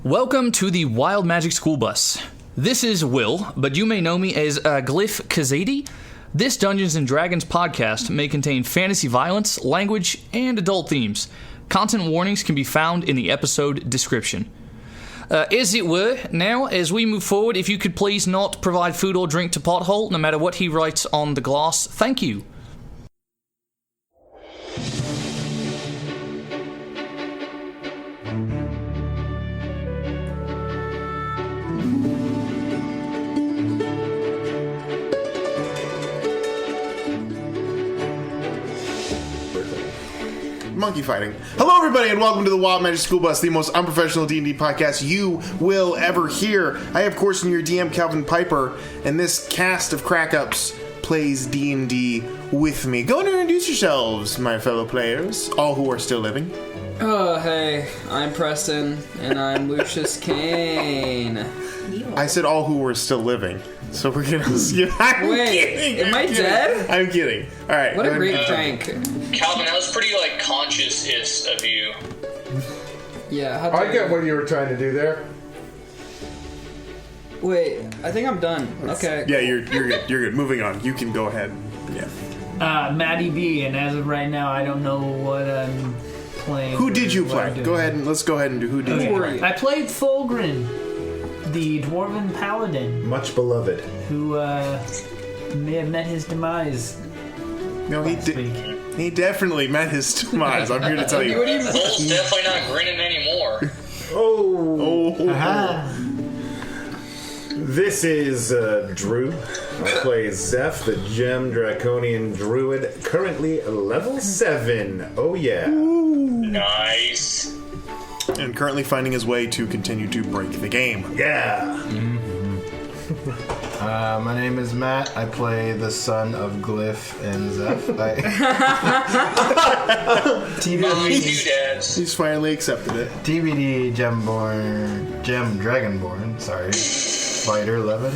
Welcome to the Wild Magic School Bus. This is Will, but you may know me as Glyph Kazadi. This Dungeons & Dragons podcast may contain fantasy violence, language, and adult themes. Content warnings can be found in the episode description. As it were, now, as we move forward, if you could please not provide food or drink to Pothole, no matter what he writes on the glass. Thank you. Monkey fighting. Hello, everybody, and welcome to the Wild Magic School Bus, the most unprofessional D&D podcast you will ever hear. I, of course, am your DM, Calvin Piper, and this cast of crack-ups plays D&D with me. Go and introduce yourselves, my fellow players, all who are still living. Oh, hey, I'm Preston, and I'm Lucius Kane. I said all who were still living, so we're gonna... I'm Wait, am I dead? I'm kidding. All right. What a great prank. Calvin, that was pretty, conscious-ist of you. Yeah, I get what you were trying to do there. Wait, I think I'm done. Okay. Yeah, you're good. You're good. Moving on. You can go ahead. Yeah. Maddie B, and as of right now, I don't know what I'm playing. Who did you play? Let's go ahead and do who did you play. I played Thulgrin, the Dwarven Paladin, Much beloved. who may have met his demise. No, he did. He definitely met his demise. I'm here to tell you. Bull's definitely not grinning anymore. This is Drew. I play Zeph, the Gem Draconian Druid, currently level 7. Oh yeah. Nice. And currently finding his way to continue to break the game. Yeah. My name is Matt. I play the son of Glyph and Zeph. Two dads. He's finally accepted it. TBD Gem Dragonborn. Sorry. Fighter level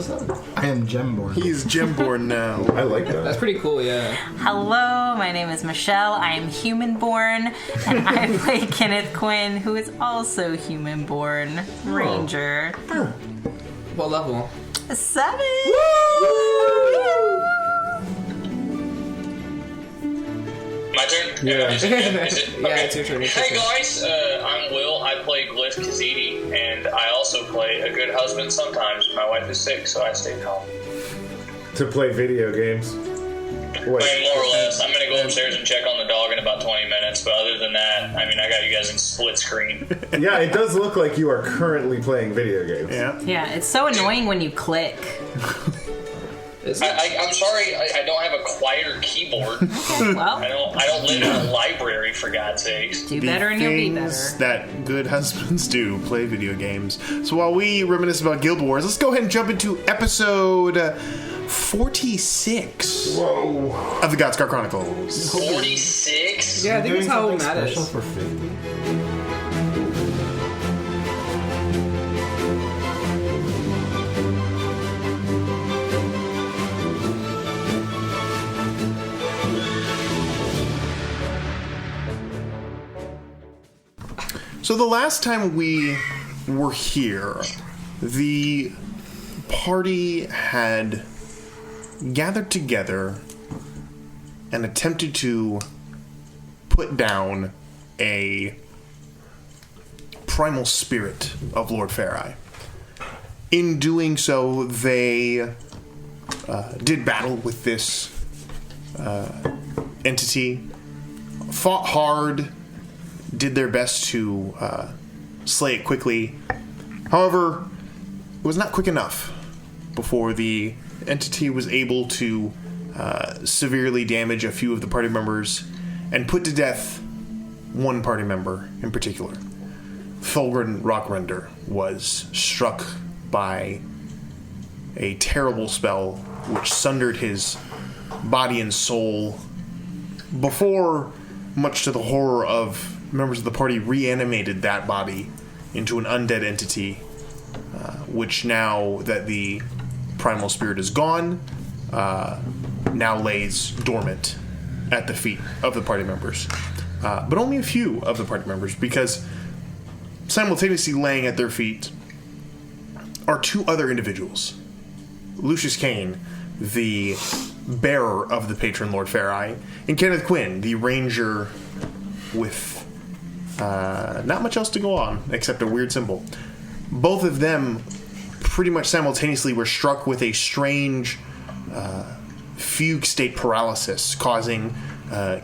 7. I am Gemborn. He's Gemborn now. I like that. That's pretty cool, yeah. Hello, my name is Michelle. I am human-born, and I play Kenneth Quinn, who is also human-born ranger. What level? 7. My turn? Yeah. Is it? Yeah, it's your turn. Hey guys, I'm Will. I play Glyph Kazidi, and I also play a good husband sometimes. My wife is sick, so I stay calm. To play video games. I mean, more or less. I'm going to go upstairs and check on the dog in about 20 minutes, but other than that, I got you guys in split screen. Yeah, it does look like you are currently playing video games. Yeah, it's so annoying when you click. I'm sorry, I don't have a quieter keyboard. Well, I don't live in a library, for God's sakes. do better and you'll be better. Things that good husbands do, play video games. So while we reminisce about Guild Wars, let's go ahead and jump into episode 46 of the Godscar Chronicles. 46? Yeah, I think that's how old Matt special is. for 50. So the last time we were here, the party had gathered together and attempted to put down a primal spirit of Lord Farai. In doing so, they did battle with this entity, fought hard, did their best to slay it quickly. However, it was not quick enough before the entity was able to severely damage a few of the party members and put to death one party member in particular. Thulgrin Rockrender was struck by a terrible spell which sundered his body and soul before, much to the horror of members of the party, reanimated that body into an undead entity, which now that the primal spirit is gone, now lays dormant at the feet of the party members. But only a few of the party members, because simultaneously laying at their feet are two other individuals. Lucius Kane, the bearer of the patron Lord Faireye, and Kenneth Quinn, the ranger with not much else to go on except a weird symbol. Both of them pretty much simultaneously were struck with a strange fugue state paralysis, causing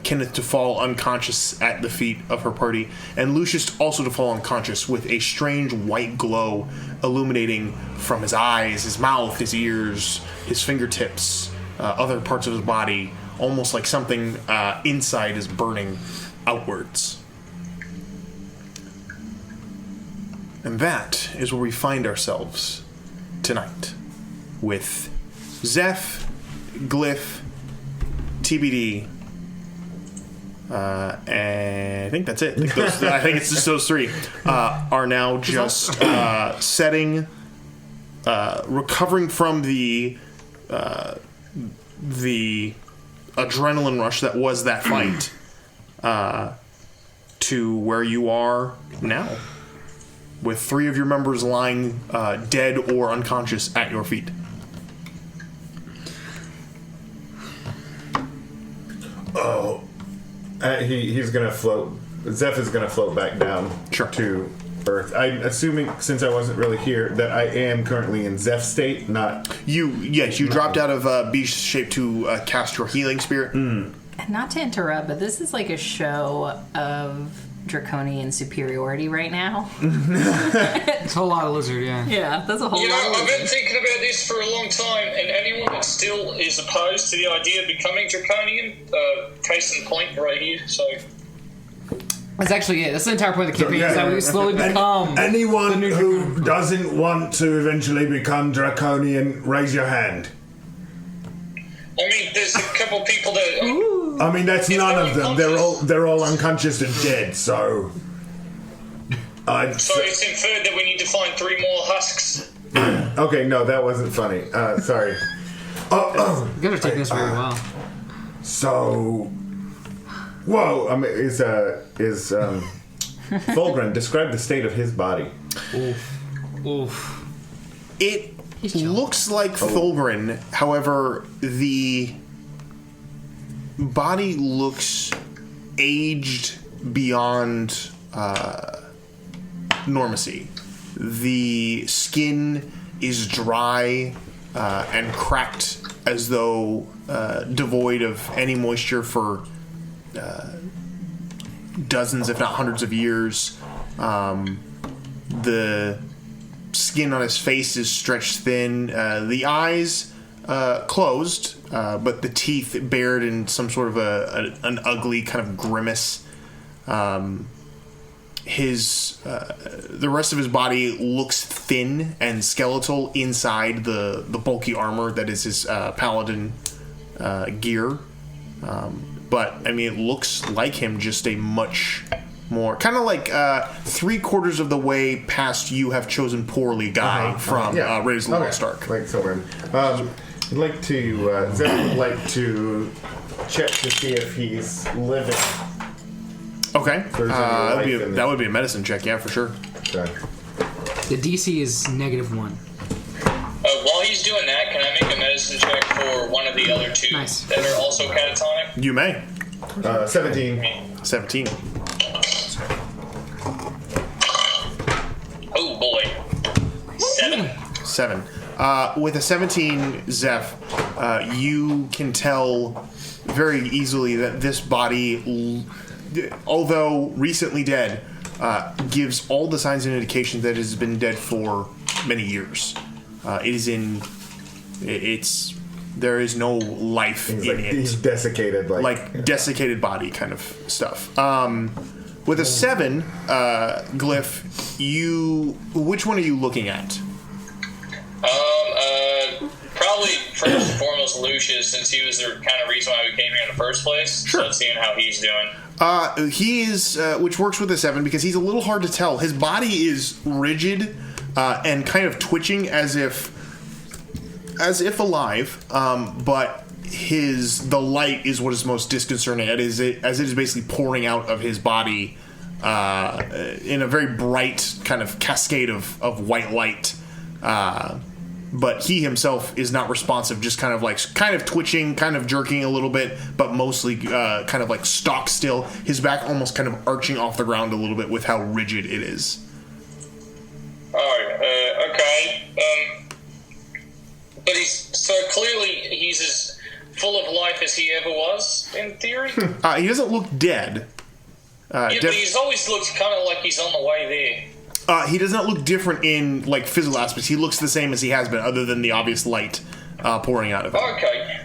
Kenneth to fall unconscious at the feet of her party, and Lucius also to fall unconscious with a strange white glow illuminating from his eyes, his mouth, his ears, his fingertips, other parts of his body, almost like something inside is burning outwards. And that is where we find ourselves tonight, with Zeph, Glyph, TBD, and I think that's it. I think it's just those three are now just setting, recovering from the adrenaline rush that was that fight, to where you are now, with three of your members lying dead or unconscious at your feet. Oh, he's gonna float. Zeph is gonna float back down to Earth. I'm assuming, since I wasn't really here, that I am currently in Zeph state. Not you. Yes, you dropped out of beast shape to cast your healing spirit. Not to interrupt, but this is like a show of draconian superiority right now. It's a whole lot of lizard, yeah. Yeah, that's a whole lot of I've lizard. been thinking about this for a long time, and anyone that still is opposed to the idea of becoming draconian, case in point right here, so... That's actually it. That's the entire point of the campaign, is that we slowly become... Anyone who doesn't want to eventually become draconian, raise your hand. I mean, there's a couple people that... I mean, that's none of them. They're all unconscious and dead. So it's inferred that we need to find 3 more husks. Okay, no, that wasn't funny. Sorry. You guys are taking this very well. So, whoa! I mean, is Thulgrin, describe the state of his body? Oof. It looks like Thulgrin, however, the body looks aged beyond normacy. The skin is dry and cracked, as though devoid of any moisture for dozens, if not hundreds of years. The skin on his face is stretched thin. The eyes closed, but the teeth bared in some sort of an ugly kind of grimace. The rest of his body looks thin and skeletal inside the bulky armor that is his paladin gear. But I mean, it looks like him, just a much more kind of like 3/4 of the way past you have chosen poorly guy from Raiders of the Lost Ark. Like Thulgrin. I'd like to Zeph would like to check to see if he's living. Okay, that would be a medicine check, yeah, for sure. Okay. The DC is -1. While he's doing that, can I make a medicine check for one of the other 2 that are also catatonic? You may. 17. 17. Oh boy. 7. With a 17, Zeph, you can tell very easily that this body, although recently dead, gives all the signs and indications that it has been dead for many years. There is no life in it. He's desiccated, like desiccated body kind of stuff. With a 7, Glyph, which one are you looking at? Probably first and foremost Lucius, since he was the kind of reason why we came here in the first place. Sure. So seeing how he's doing. He is, which works with a 7 because he's a little hard to tell. His body is rigid and kind of twitching as if alive, but the light is what is most disconcerting. As it is basically pouring out of his body in a very bright kind of cascade of white light. But he himself is not responsive, just kind of twitching, kind of jerking a little bit, but mostly kind of like stock still. His back almost kind of arching off the ground a little bit with how rigid it is. Oh, okay. But so clearly he's as full of life as he ever was, in theory? He doesn't look dead. But he's always looked kind of like he's on the way there. He does not look different in like physical aspects. He looks the same as he has been, other than the obvious light pouring out of him. Okay.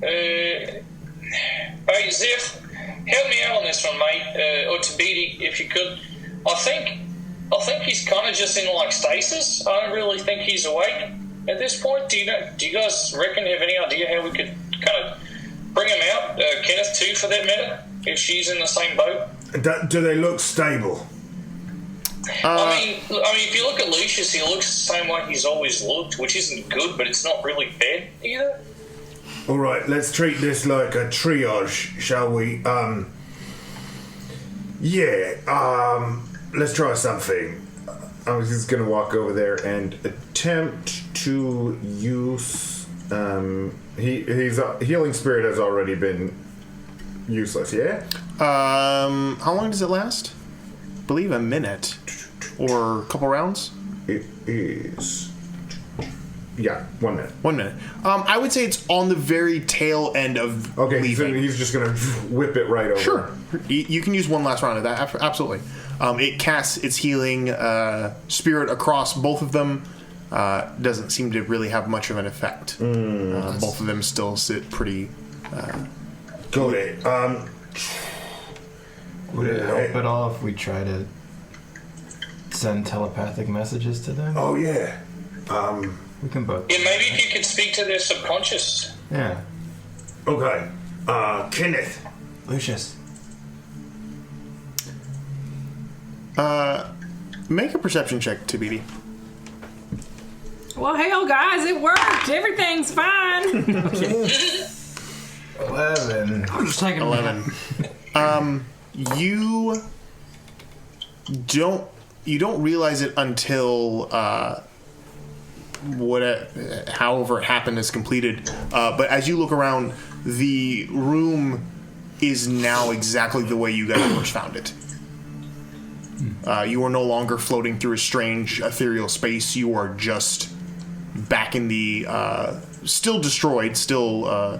Hey, Zeph, help me out on this one, mate. Or Tabidi, if you could. I think he's kind of just in like stasis. I don't really think he's awake at this point. Do you guys reckon, have any idea how we could kind of bring him out? Kenneth too, for that matter, if she's in the same boat. Do they look stable? I mean, if you look at Lucius, he looks the same way he's always looked, which isn't good, but it's not really bad either. All right, let's treat this like a triage, shall we? Let's try something. I was just gonna walk over there and attempt to use. His healing spirit has already been useless. Yeah. How long does it last? I believe a minute or a couple rounds. It is. Yeah, 1 minute. 1 minute. I would say it's on the very tail end of leaving. So he's just going to whip it right over. Sure. You can use one last round of that. Absolutely. It casts its healing spirit across both of them. Doesn't seem to really have much of an effect. Both of them still sit pretty... Got it. Would it help at all if we try to send telepathic messages to them? Oh, yeah. We can both. Yeah, maybe if you could speak to their subconscious. Yeah. Okay. Kenneth. Lucius. Make a perception check, Tabidi. Well, hell, guys, it worked. Everything's fine. 11. I'm just taking 11. You don't realize it until however it happened is completed. But as you look around, the room is now exactly the way you guys first found it. You are no longer floating through a strange ethereal space. You are just back in the still destroyed, still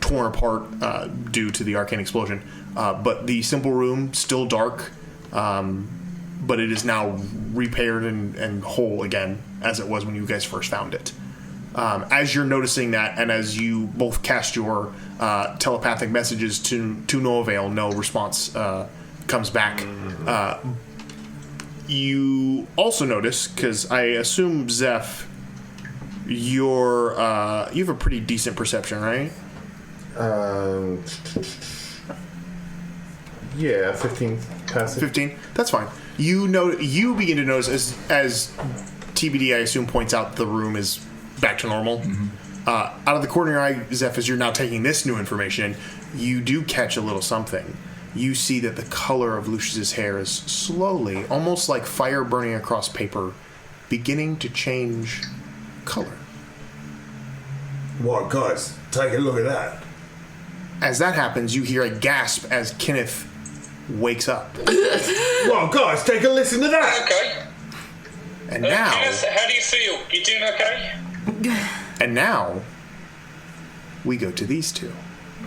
torn apart due to the arcane explosion. But the simple room still dark, but it is now repaired and whole again as it was when you guys first found it. As you're noticing that, and as you both cast your telepathic messages to no avail, no response comes back. You also notice, because I assume, Zeph, you have a pretty decent perception, right? Yeah, 15 passive. 15? That's fine. You begin to notice, as TBD, I assume, points out the room is back to normal. Mm-hmm. Out of the corner of your eye, Zeph, as you're now taking this new information, you do catch a little something. You see that the color of Lucius's hair is slowly, almost like fire burning across paper, beginning to change color. What, guys? Take a look at that. As that happens, you hear a gasp as Kenneth wakes up. Well, guys, take a listen to that. Okay. And now... Kenneth, how do you feel? You doing okay? And now, we go to these two.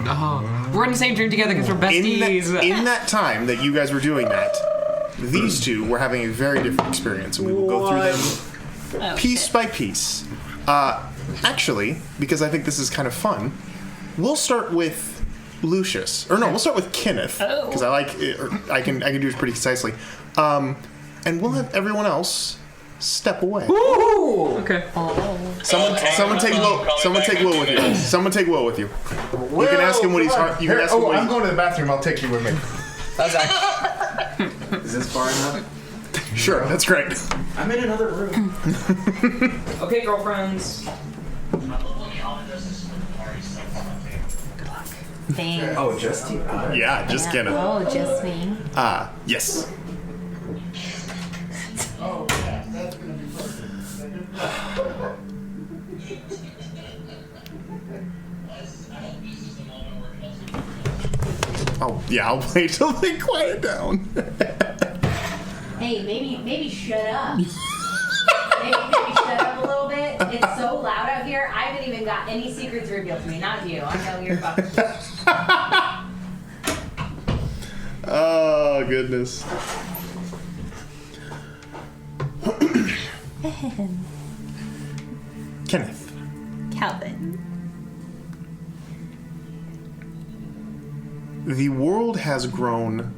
Oh, we're in the same dream together because we're besties. In that time that you guys were doing that, these two were having a very different experience, and we will go through them piece by piece. Actually, because I think this is kind of fun, we'll start with Lucius. Or no, we'll start with Kenneth, because I can do it pretty concisely. And we'll have everyone else step away. Ooh! Okay. Someone take Will with you. Someone take Will with you. You can ask him what he's. You can ask him what I'm going to the bathroom. I'll take you with me. Is this far enough? Sure, that's great. I'm in another room. Okay, girlfriends. Good luck. Thanks. Oh, just you? Yeah, just Kenna. Oh, just me. Yes. Oh, yeah, I'll wait till they quiet down. Hey, maybe shut up. maybe shut up a little bit. It's so loud out here. I haven't even got any secrets revealed to me. Not you. I know you're fucking. Oh, goodness. Kenneth. Calvin. The world has grown.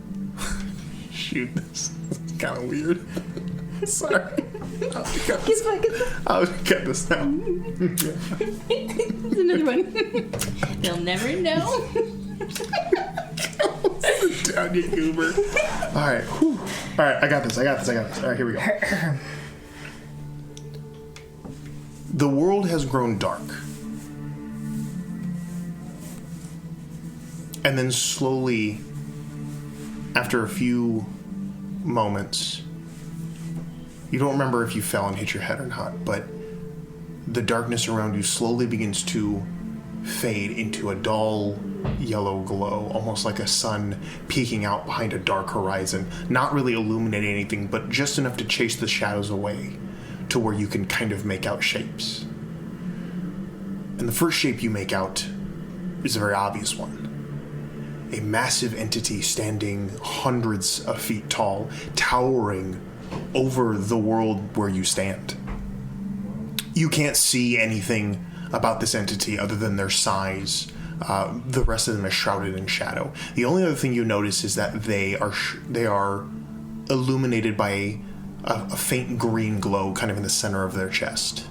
Shoot, this is kind of weird. Sorry. I'll cut this out. Another one. They'll never know. Sit down, you goober. Alright. Alright, I got this. Alright, here we go. The world has grown dark. And then slowly, after a few moments, you don't remember if you fell and hit your head or not, but the darkness around you slowly begins to fade into a dull yellow glow, almost like a sun peeking out behind a dark horizon, not really illuminating anything, but just enough to chase the shadows away to where you can kind of make out shapes. And the first shape you make out is a very obvious one. A massive entity standing hundreds of feet tall, towering over the world where you stand. You can't see anything about this entity other than their size. The rest of them is shrouded in shadow. The only other thing you notice is that they are illuminated by a faint green glow kind of in the center of their chest.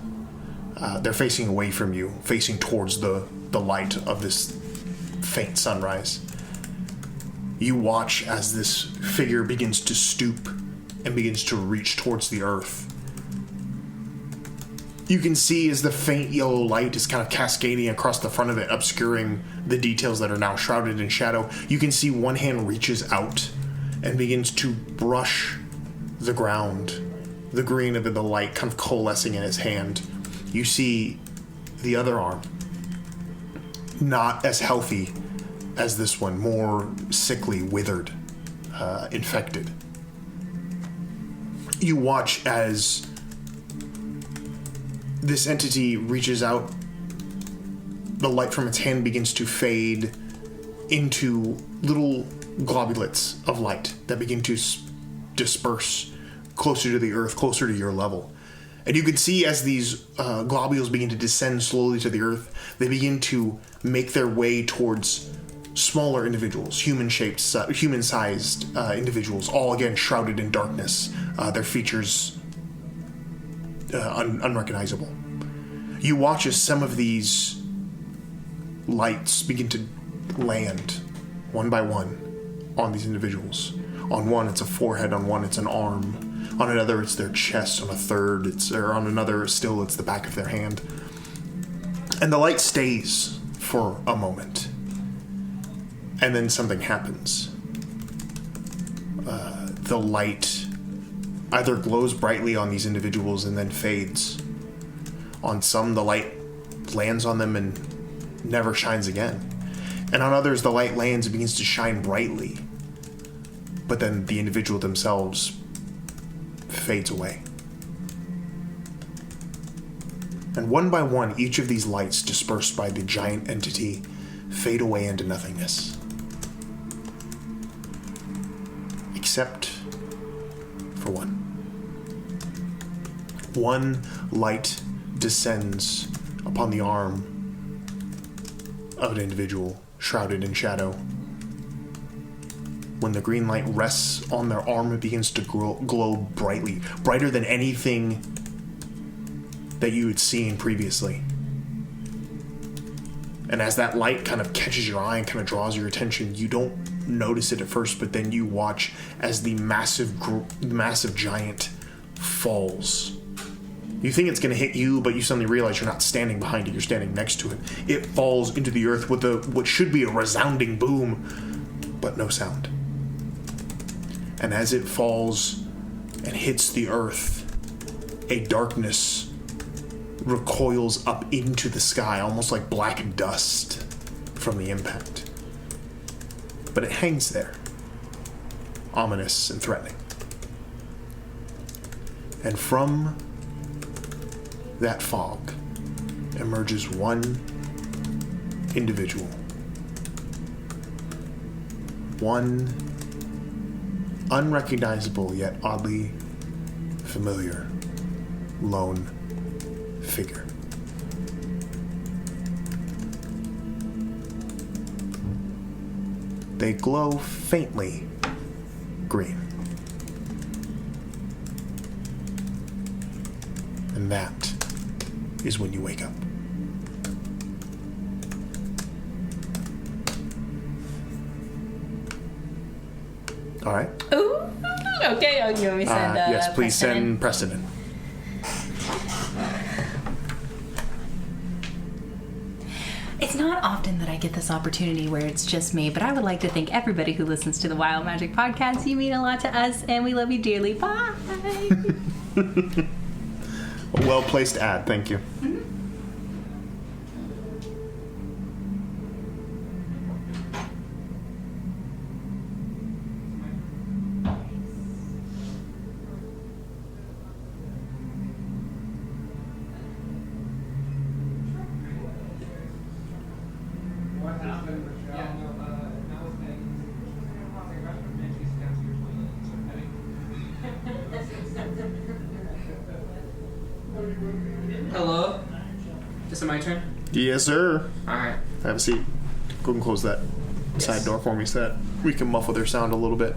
They're facing away from you, facing towards the light of this faint sunrise. You watch as this figure begins to stoop and begins to reach towards the earth. You can see as the faint yellow light is kind of cascading across the front of it, obscuring the details that are now shrouded in shadow. You can see one hand reaches out and begins to brush the ground, the green of the light kind of coalescing in his hand. You see the other arm, not as healthy as this one, more sickly, withered, infected. You watch as this entity reaches out, the light from its hand begins to fade into little globulets of light that begin to disperse closer to the earth, closer to your level. And you can see as these globules begin to descend slowly to the earth, they begin to make their way towards smaller individuals, human-sized individuals, all again shrouded in darkness, their features unrecognizable. You watch as some of these lights begin to land one by one on these individuals. On one, it's a forehead. On one, it's an arm. On another, it's their chest. On a third, on another, still, it's the back of their hand. And the light stays for a moment. And then something happens. The light either glows brightly on these individuals and then fades. On some, the light lands on them and never shines again. And on others, the light lands and begins to shine brightly. But then the individual themselves fades away. And one by one, each of these lights dispersed by the giant entity fade away into nothingness. Except for one. One light descends upon the arm of an individual shrouded in shadow. When the green light rests on their arm, it begins to glow brightly, brighter than anything that you had seen previously. And as that light kind of catches your eye and kind of draws your attention, you don't notice it at first, but then you watch as the massive giant falls You think it's going to hit you, but you suddenly realize you're not standing behind it, you're standing next to it. It falls into the earth with what should be a resounding boom, but no sound. And as it falls and hits the earth, a darkness recoils up into the sky, almost like black dust from the impact. But it hangs there, ominous and threatening. And from that fog emerges one individual. One unrecognizable yet oddly familiar lone figure. They glow faintly green. And that is when you wake up. All right. Ooh. Okay. Oh, you want me to send? Yes, please Preston in? send Preston in. It's not often that I get this opportunity where it's just me, but I would like to thank everybody who listens to the Wild Magic Podcast. You mean a lot to us, and we love you dearly. Bye. A well-placed ad, thank you. Hello? Is it my turn? Yes, sir. Alright. Have a seat. Go and close that side door for me so that we can muffle their sound a little bit.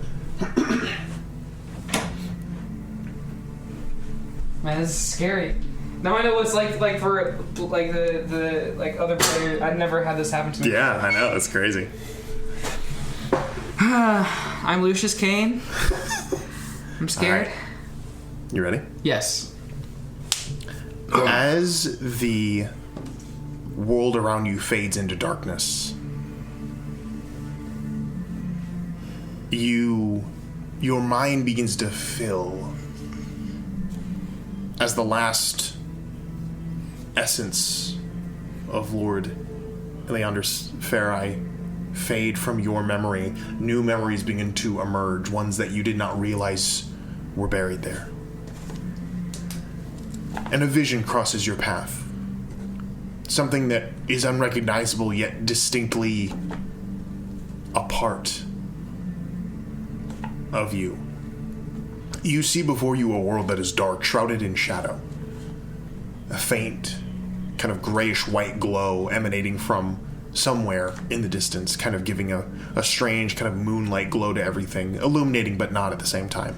Man, this is scary. Now I know what it's like for like the other players. I've never had this happen to me. Yeah, I know. It's crazy. I'm Lucius Kane. I'm scared. All right. You ready? Yes. As the world around you fades into darkness, your mind begins to fill as the last essence of Lord Eleander's Farai fade from your memory. New memories begin to emerge, ones that you did not realize were buried there. And a vision crosses your path. Something that is unrecognizable yet distinctly a part of you. You see before you a world that is dark, shrouded in shadow. A faint, kind of grayish-white glow emanating from somewhere in the distance, kind of giving a strange kind of moonlight glow to everything, illuminating but not at the same time.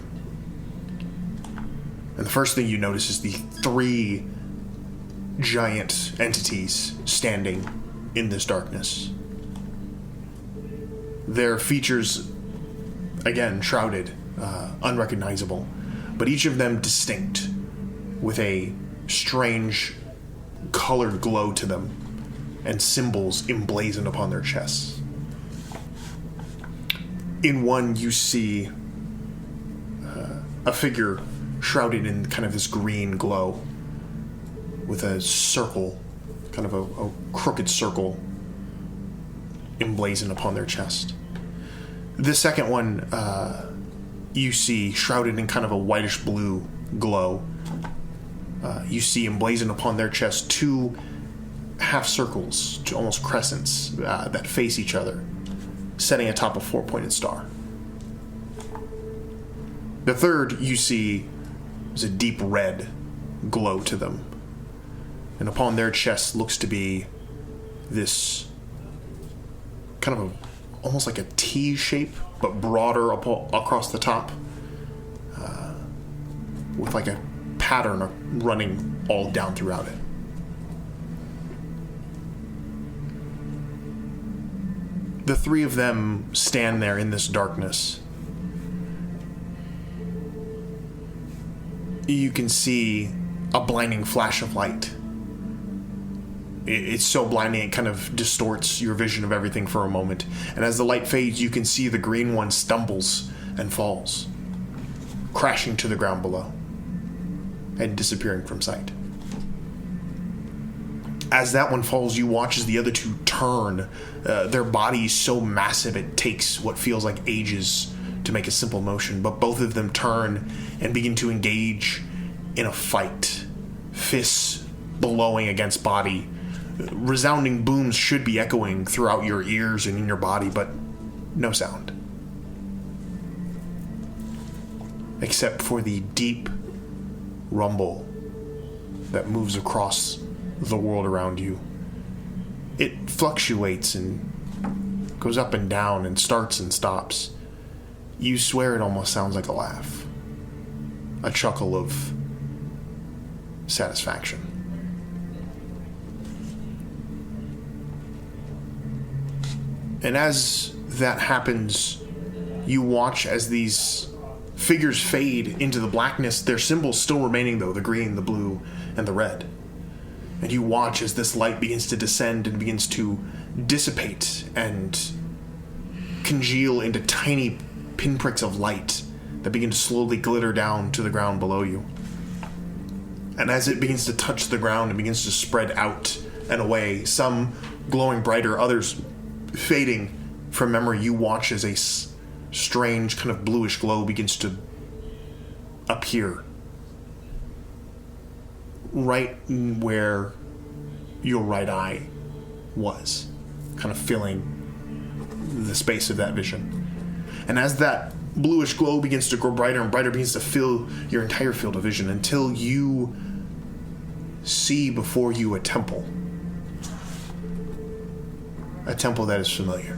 And the first thing you notice is the 3 giant entities standing in this darkness. Their features, again, shrouded, unrecognizable, but each of them distinct, with a strange colored glow to them and symbols emblazoned upon their chests. In one, you see a figure shrouded in kind of this green glow with a circle, kind of a crooked circle emblazoned upon their chest. The second one, you see shrouded in kind of a whitish blue glow. You see emblazoned upon their chest 2 half circles, almost crescents, that face each other, setting atop a 4-pointed star. The third, you see, is a deep red glow to them. And upon their chest looks to be this kind of almost like a T shape, but broader across the top, with like a pattern running all down throughout it. The 3 of them stand there in this darkness. You can see a blinding flash of light. It's so blinding it kind of distorts your vision of everything for a moment. And as the light fades, you can see the green one stumbles and falls, crashing to the ground below and disappearing from sight. As that one falls, you watch as the other two turn. Their bodies so massive it takes what feels like ages to make a simple motion, but both of them turn and begin to engage in a fight, fists blowing against body. Resounding booms should be echoing throughout your ears and in your body, but no sound. Except for the deep rumble that moves across the world around you. It fluctuates and goes up and down and starts and stops. You swear it almost sounds like a laugh. A chuckle of satisfaction. And as that happens, you watch as these figures fade into the blackness, their symbols still remaining though, the green, the blue, and the red. And you watch as this light begins to descend and begins to dissipate and congeal into tiny pinpricks of light that begin to slowly glitter down to the ground below you. And as it begins to touch the ground, it begins to spread out and away, some glowing brighter, others fading from memory. You watch as a strange kind of bluish glow begins to appear right where your right eye was, kind of filling the space of that vision. And as that bluish glow begins to grow brighter and brighter, begins to fill your entire field of vision until you see before you a temple that is familiar.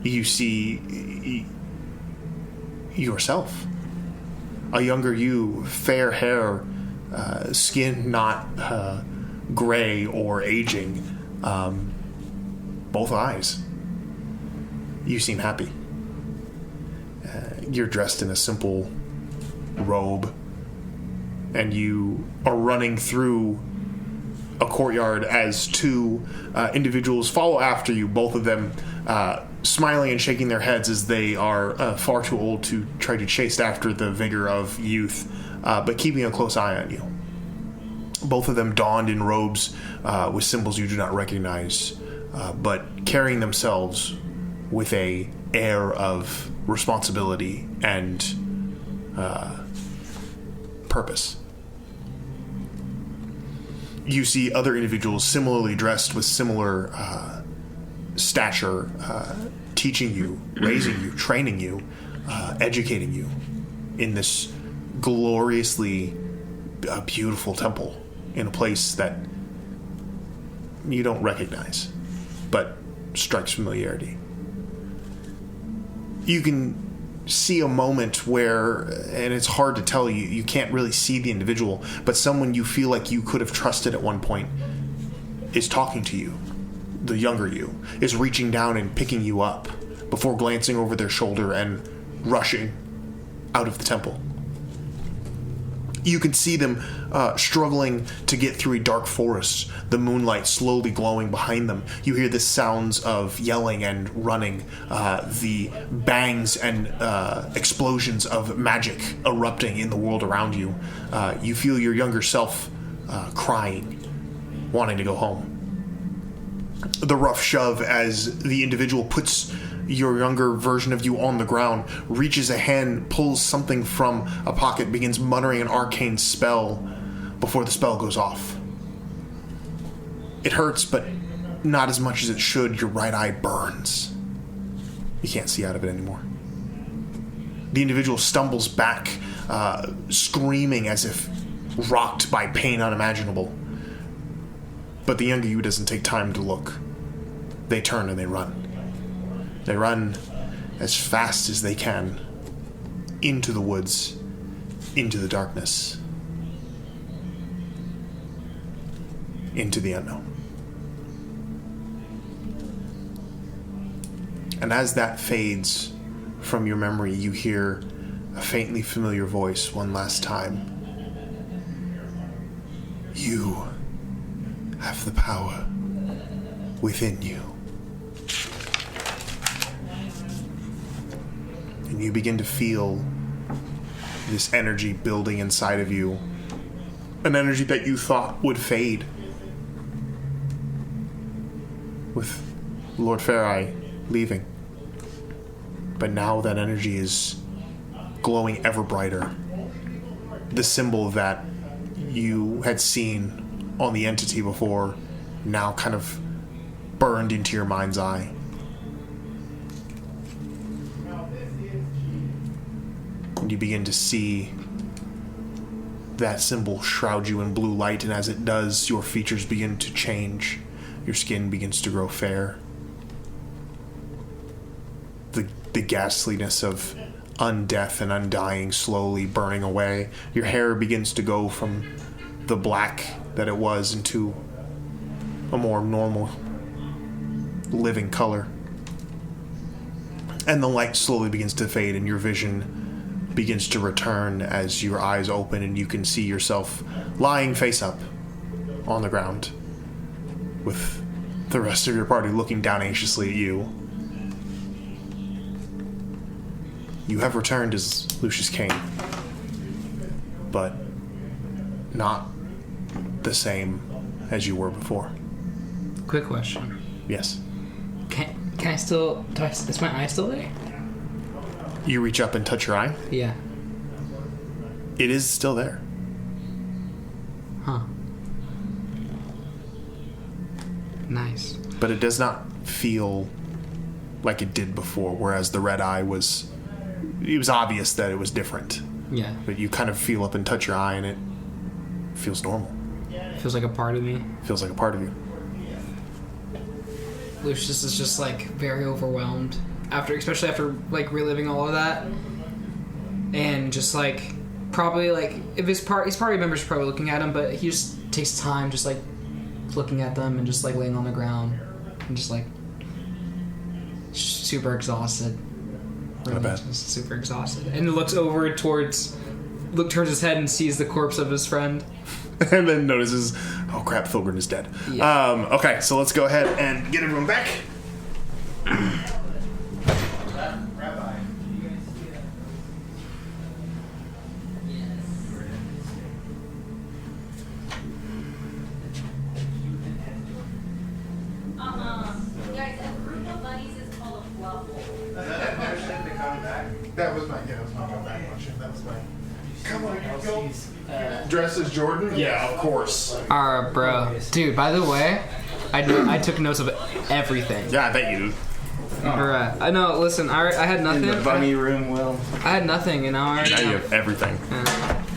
You see yourself, a younger you, fair hair, skin not gray or aging, both eyes. You seem happy. You're dressed in a simple robe, and you are running through a courtyard as two individuals follow after you, both of them smiling and shaking their heads as they are far too old to try to chase after the vigor of youth, but keeping a close eye on you. Both of them donned in robes with symbols you do not recognize, but carrying themselves with a air of responsibility and purpose. You see other individuals similarly dressed with similar stature, teaching you, raising you, training you, educating you in this gloriously beautiful temple in a place that you don't recognize, but strikes familiarity. You can see a moment where, and it's hard to tell, you can't really see the individual, but someone you feel like you could have trusted at one point is talking to you. The younger you is reaching down and picking you up before glancing over their shoulder and rushing out of the temple. You can see them struggling to get through a dark forest, the moonlight slowly glowing behind them. You hear the sounds of yelling and running, the bangs and explosions of magic erupting in the world around you. You feel your younger self crying, wanting to go home. The rough shove as the individual puts your younger version of you on the ground, reaches a hand, pulls something from a pocket, begins muttering an arcane spell before the spell goes off. It hurts, but not as much as it should. Your right eye burns. You can't see out of it anymore. The individual stumbles back, screaming as if rocked by pain unimaginable. But the younger you doesn't take time to look. They turn and they run. They run as fast as they can into the woods, into the darkness, into the unknown. And as that fades from your memory, you hear a faintly familiar voice one last time. You have the power within you. And you begin to feel this energy building inside of you. An energy that you thought would fade with Lord Farai leaving. But now that energy is glowing ever brighter. The symbol that you had seen on the entity before now kind of burned into your mind's eye. And you begin to see that symbol shroud you in blue light, and as it does, your features begin to change. Your skin begins to grow fair. The ghastliness of undeath and undying slowly burning away. Your hair begins to go from the black that it was into a more normal, living color. And the light slowly begins to fade, and your vision begins to return as your eyes open, and you can see yourself lying face up on the ground with the rest of your party looking down anxiously at you. You have returned as Lucius Kane, but not the same as you were before. Quick question. Yes. Can I still... Is my eye still there? You reach up and touch your eye. Yeah. It is still there. Huh. Nice. But it does not feel like it did before, whereas the red eye was... It was obvious that it was different. Yeah. But you kind of feel up and touch your eye, and it feels normal. Feels like a part of me. Feels like a part of you. Lucius is just like very overwhelmed especially after like reliving all of that, and just like probably like if his party members are probably looking at him, but he just takes time just like looking at them and just like laying on the ground and just like super exhausted. I bet. Just super exhausted, and looks turns his head and sees the corpse of his friend. And then notices, oh crap, Thulgrin is dead. Yeah. Okay, so let's go ahead and get everyone back. Guys, a group of bunnies is called a fluffle. That motion to come back? That was my come back motion. That was my... Come on, go. Dress as Jordan? Yeah, of course. Alright, bro. Dude, by the way, I took notes of everything. Yeah, I bet you do. Bruh. I know, listen, I had nothing. In the bunny room, Will. I had nothing, and now I already Now you know. have everything.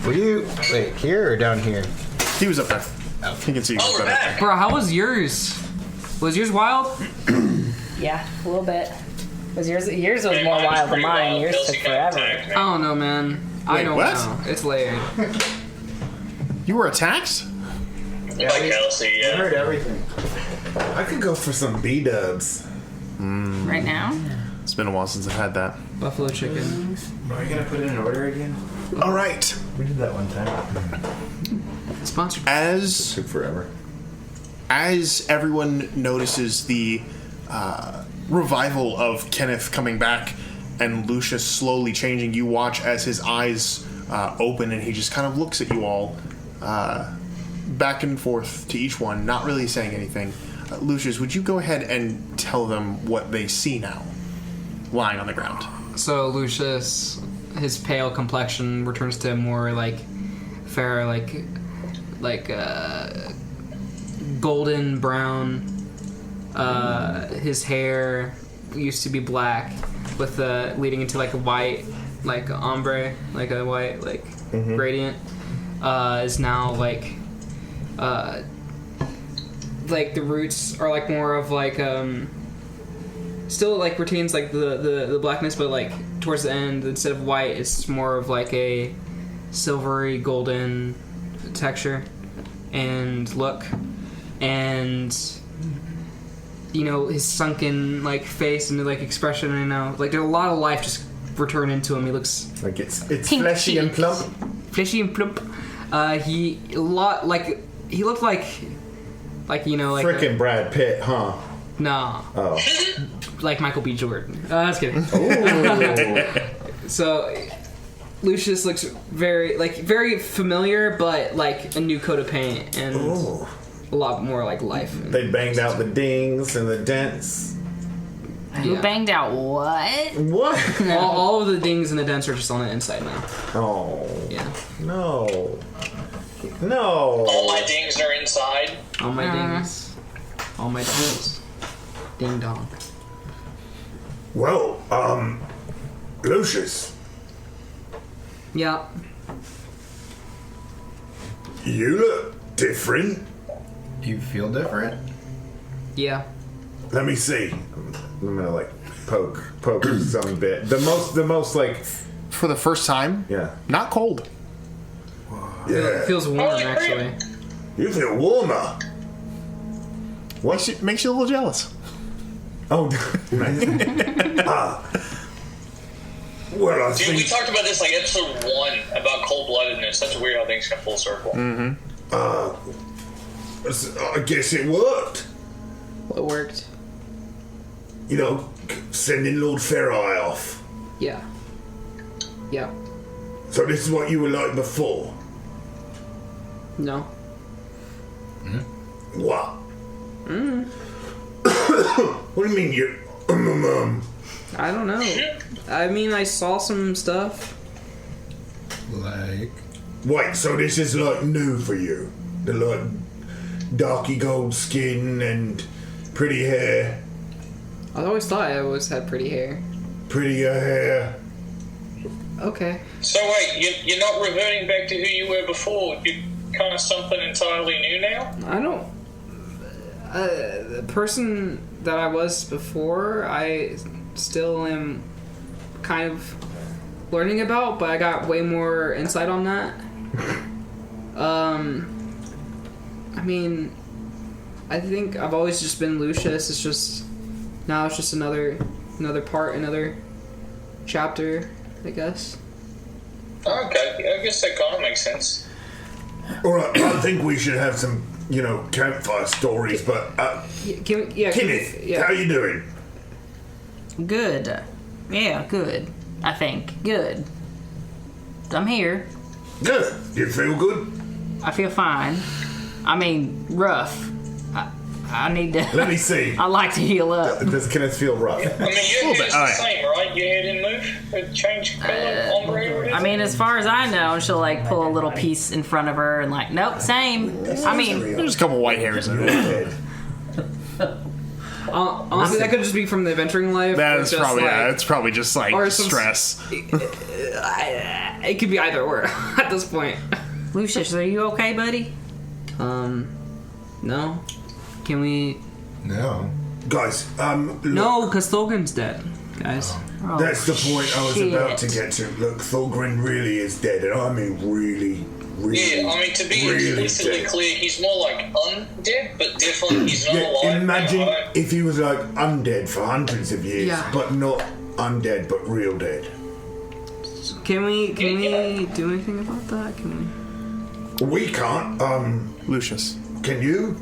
Were you... Wait, here or down here? He was up there. He can see you. Oh, we're back. Bro, how was yours? Was yours wild? Yeah, a little bit. Was yours was Man, more mine was wild than pretty mine. wild. Yours Kelsey took got forever. attacked, I don't know, man. I Wait, don't what? know. It's layered. You were attacked? By Kelsey, I yeah. heard everything. I could go for some B-dubs. Right now? It's been a while since I've had that. Buffalo chicken. Are you gonna put in an order again? All right. We did that one time. Sponsored. As Took forever. everyone notices the revival of Kenneth coming back and Lucius slowly changing, you watch as his eyes open and he just kind of looks at you all back and forth to each one, not really saying anything. Lucius, would you go ahead and tell them what they see now, lying on the ground? So Lucius, his pale complexion returns to more like fair, like golden brown. His hair used to be black, with leading into like a white, like ombre, like a white gradient. Is now like the roots are like more of like still like retains like the blackness, but like towards the end, instead of white, it's more of like a silvery golden texture and look. And you know, his sunken like face and like expression, like there's a lot of life just return into him. He looks Like it's Pink fleshy and cheeks. plump. fleshy and plump. He looked like you know like Frickin' Brad Pitt, huh? nah, Oh. like Michael B. Jordan. That's kidding. So Lucius looks very familiar, but like a new coat of paint and Ooh. a lot more like life. They banged out the dings and the dents. You Yeah. banged out what? What? all of the dings and the dents are just on the inside now. Oh. Yeah. No. No. All my dings are inside. All my dings. All my dings. Ding dong. Well, Lucius, Yeah. you look different. You feel different? Yeah. Let me see. I'm gonna like poke some bit. The most like For the first time, yeah. not cold. Yeah. It feels warm actually. You feel warmer. What? Makes you a little jealous. Oh, nice. Well, I Dude, we think talked about this like episode 1 about cold-bloodedness. That's weird how things come full circle. I guess it worked. What worked? You know, sending Lord Faireye off. Yeah. Yeah. So this is what you were like before. No. What? What do you mean you? I don't know. I mean, I saw some stuff. Like. Wait, so this is like new for you? The like darky gold skin and pretty hair, I always thought I always had pretty hair. prettier hair. So Okay. wait, you're not reverting back to who you were before? You're kind of something entirely new now? I don't. The person that I was before, I still am kind of learning about, but I got way more insight on that. I mean, I think I've always just been Lucius. It's just now it's just another part, another chapter, I guess. Okay, I guess that kind of makes sense. Alright, I think we should have some, you know, campfire stories, but Kenneth, how you doing? Good. Yeah, good. I think. Good. I'm here. Good. You feel good? I feel fine. I mean, rough. I need to... Let me see. I like to heal up. Does Kenneth feel rough? I mean, your hair's the same, right? Your hair didn't move? It changed color, ombre, or I mean, as far as I know, she'll like pull a little piece in front of her and like, nope, same. I mean, There's a couple white hairs in it. Honestly, that could just be from the adventuring life. That or is just, probably like, it's probably just like or some stress. It could be either or at this point. Lucius, are you okay, buddy? No. Can we? No. Guys, look, No, because Thulgrin's dead, guys. Oh, that's the point I was shit. about to get to. Look, Thulgrin really is dead, and I mean really, really. Yeah, I mean, to be really explicitly dead. clear, he's more like undead, but definitely he's not alive. Imagine I don't- if he was like undead for hundreds of years, Yeah. but not undead, but real dead. Can we do anything about that? Can We can't. Lucius, Can you?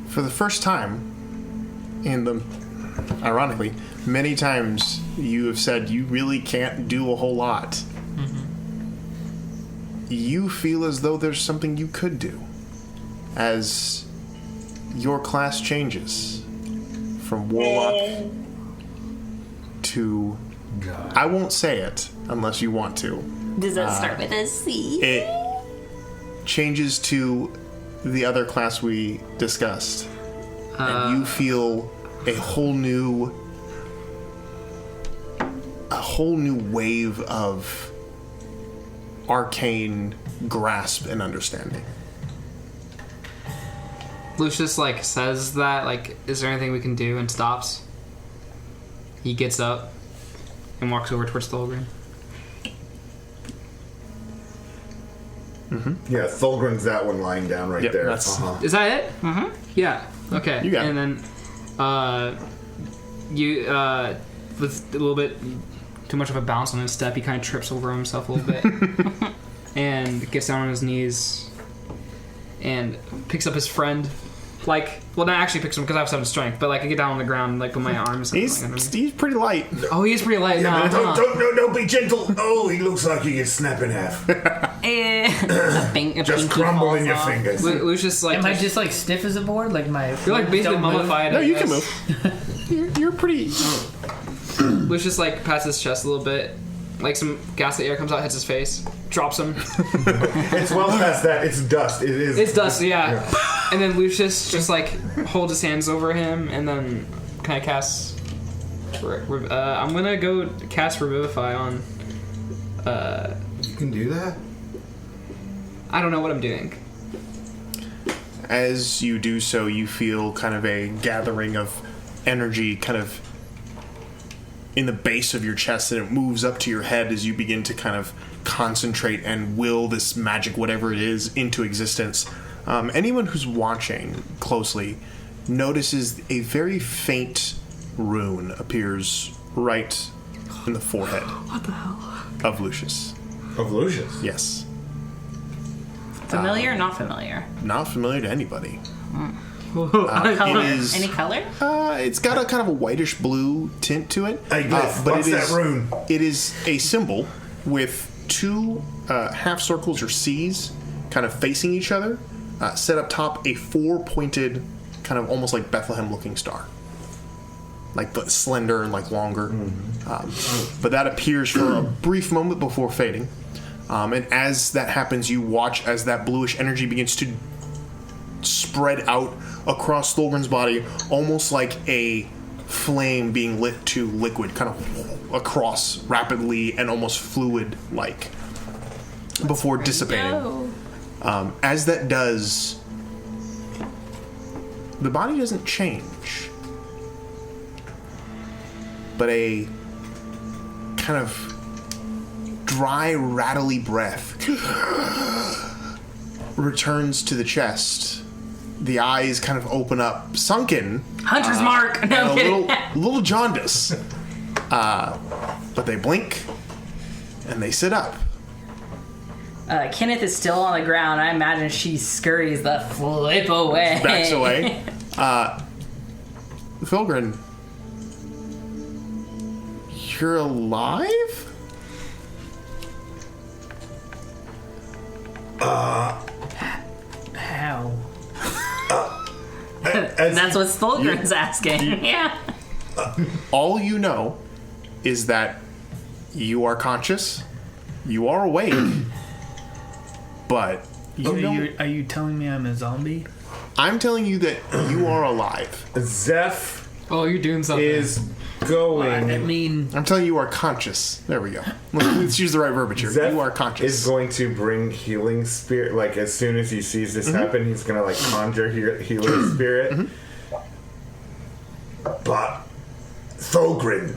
for the first time in the, ironically, many times you have said you really can't do a whole lot. You feel as though there's something you could do as your class changes from warlock to, God. I won't say it unless you want to. Does that start with a C? It changes to the other class we discussed, and you feel a whole new wave of arcane grasp and understanding. Lucius like says that, like, is there anything we can do, and stops. He gets up and walks over towards Thulgrin. Yeah, Thulgrin's that one lying down right Yep, there. that's- Is that it? Mm-hmm. Yeah. Okay. You got and it. then, you with a little bit too much of a bounce on his step. He kind of trips over himself a little bit and gets down on his knees and picks up his friend. Like, well, not actually picks him because I have 7 strength, but like I get down on the ground, like with my arms. He's pretty light. Oh, he is pretty light. Yeah, No, don't be gentle. Oh, he looks like he gets snapped in half. Just crumble in your fingers. Lucius, like, am I just like stiff as a board? Like my you're like basically mummified. No, you can move. You're pretty. Lucius like pats his chest a little bit. Like some ghastly air comes out, hits his face, drops him. It's well past that. It's dust. It is. It's dust, yeah. And then Lucius just like holds his hands over him, and then kind of casts. I'm gonna go cast Revivify on. You can do that? I don't know what I'm doing. As you do so, you feel kind of a gathering of energy, kind of in the base of your chest, and it moves up to your head as you begin to kind of concentrate and will this magic, whatever it is, into existence. Anyone who's watching closely notices a very faint rune appears right in the forehead. What the hell? Of Lucius. Of Lucius? Yes. Familiar or not familiar? Not familiar to anybody. Color? It is, Any color? it's got a kind of a whitish blue tint to it. Hey, Glyph, what's that rune? It is a symbol with 2 half circles or C's kind of facing each other, set up top a 4-pointed, kind of almost like Bethlehem-looking star. Like but slender and like longer. But that appears for a brief moment before fading. And as that happens, you watch as that bluish energy begins to spread out across Thulgrin's body, almost like a flame being lit to liquid, kind of across rapidly and almost fluid-like, before dissipating. As that does, the body doesn't change, but a kind of dry, rattly breath returns to the chest. The eyes kind of open up, sunken. Hunter's mark. No, I'm kidding. A little jaundice. But they blink, and they sit up. Kenneth is still on the ground. I imagine she scurries the flip away. Backs away. Thulgrin, you're alive? How? That's what Thulgrin's asking. Yeah. All you know is that you are conscious, you are awake, but Are you telling me I'm a zombie? I'm telling you that you are alive. Zeph Oh, you're doing something. is going. I mean, I'm telling you are conscious. There we go. Let's use the right verbiage here. Zeph You are conscious. is going to bring healing spirit. Like as soon as he sees this happen, he's gonna like conjure healing spirit. But Thulgrin,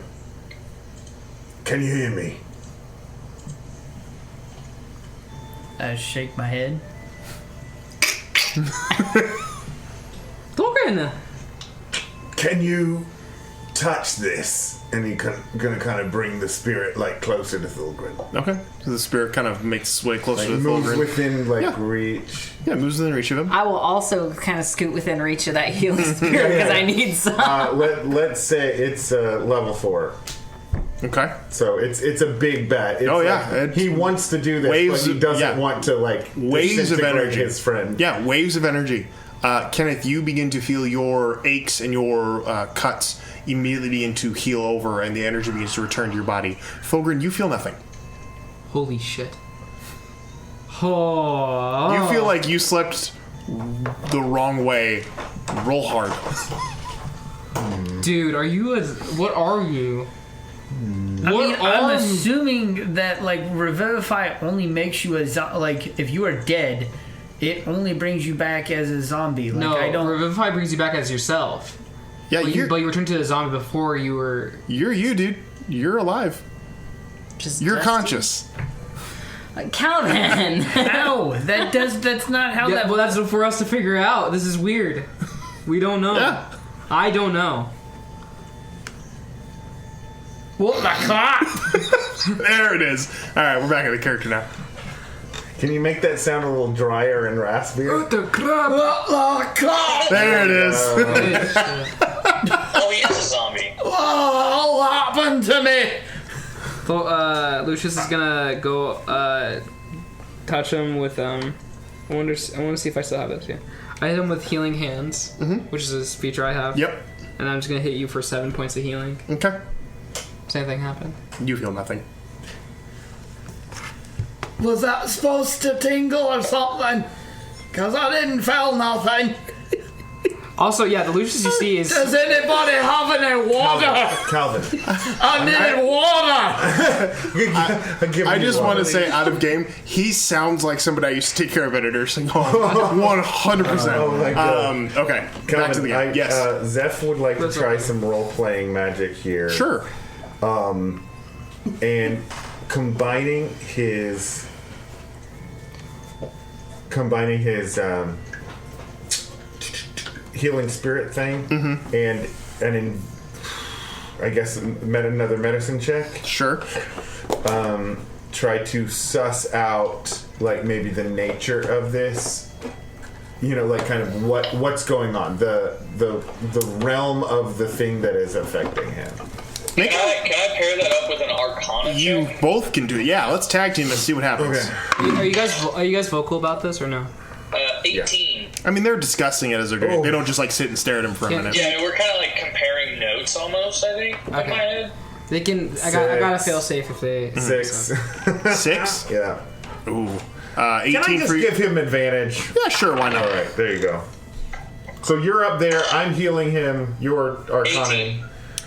can you hear me? I shake my head. Thulgrin! Can you touch this? And he's gonna kind of bring the spirit like closer to Thulgrin. Okay. So the spirit kind of makes its way closer Like to moves Thulgrin. within like Yeah. reach. Yeah, moves within reach of him. I will also kind of scoot within reach of that healing spirit because I need some. Let's say it's level 4. Okay. So it's a big bet. It's Oh, yeah. like, It's he wants to do this, waves but he of- doesn't yeah. want to like Waves of disintegrate energy. his friend. Yeah, waves of energy. Kenneth, you begin to feel your aches and your cuts immediately begin to heal over, and the energy begins to return to your body. Thulgrin, you feel nothing. Holy shit. Oh. You feel like you slept the wrong way. Roll hard. Dude, are you what are you? I'm assuming that like Revivify only makes you a like if you are dead, it only brings you back as a zombie. Like, No, I don't. Revivify brings you back as yourself. Yeah, But you returned to the zombie before you were. You're you, dude. You're alive. You're conscious. Calvin. No, that's not how that. Well, that's for us to figure out. This is weird. We don't know. Yeah. I don't know. What the crap? There it is. All right, we're back in the character now. Can you make that sound a little drier and raspier? What the crap? There it is. Oh, he is a zombie. What happened to me? So, Lucius is gonna go touch him with I want to see if I still have this. Yeah, I hit him with healing hands, which is a feature I have. Yep. And I'm just gonna hit you for 7 points of healing. Okay. Same thing happened. You feel nothing. Was that supposed to tingle or something? Because I didn't feel nothing. Also, yeah, the Lucius you see is... Does anybody have any water? Calvin. I need water! I just want to say, out of game, he sounds like somebody I used to take care of at a nursing home. 100%. Oh my God. Okay, Calvin, back to the game. Yes. Zeph would like to try some role-playing magic here. Sure. And combining his healing spirit thing and I guess another medicine check. Sure. Try to suss out like maybe the nature of this. Like kind of what's going on, the realm of the thing that is affecting him. Can I pair that up with an Arcana You check? both can do it. Yeah, let's tag team and see what happens. Okay. Are you guys vocal about this or no? 18. I mean, they're discussing it as they're doing. They don't just like sit and stare at him for a minute. Yeah, we're kind of like comparing notes almost, I think, in my head. They can... I gotta fail safe if they... 6. 6? Yeah. Ooh. 18 Can I just for give him advantage? Yeah, sure, why not? All right, there you go. So you're up there. I'm healing him. You're Arcana. 18.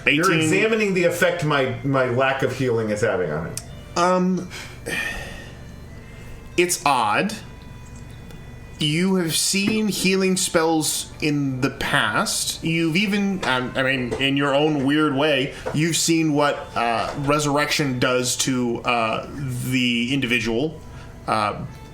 You're examining the effect my lack of healing is having on him. It's odd. You have seen healing spells in the past. You've even, in your own weird way, you've seen what resurrection does to the individual,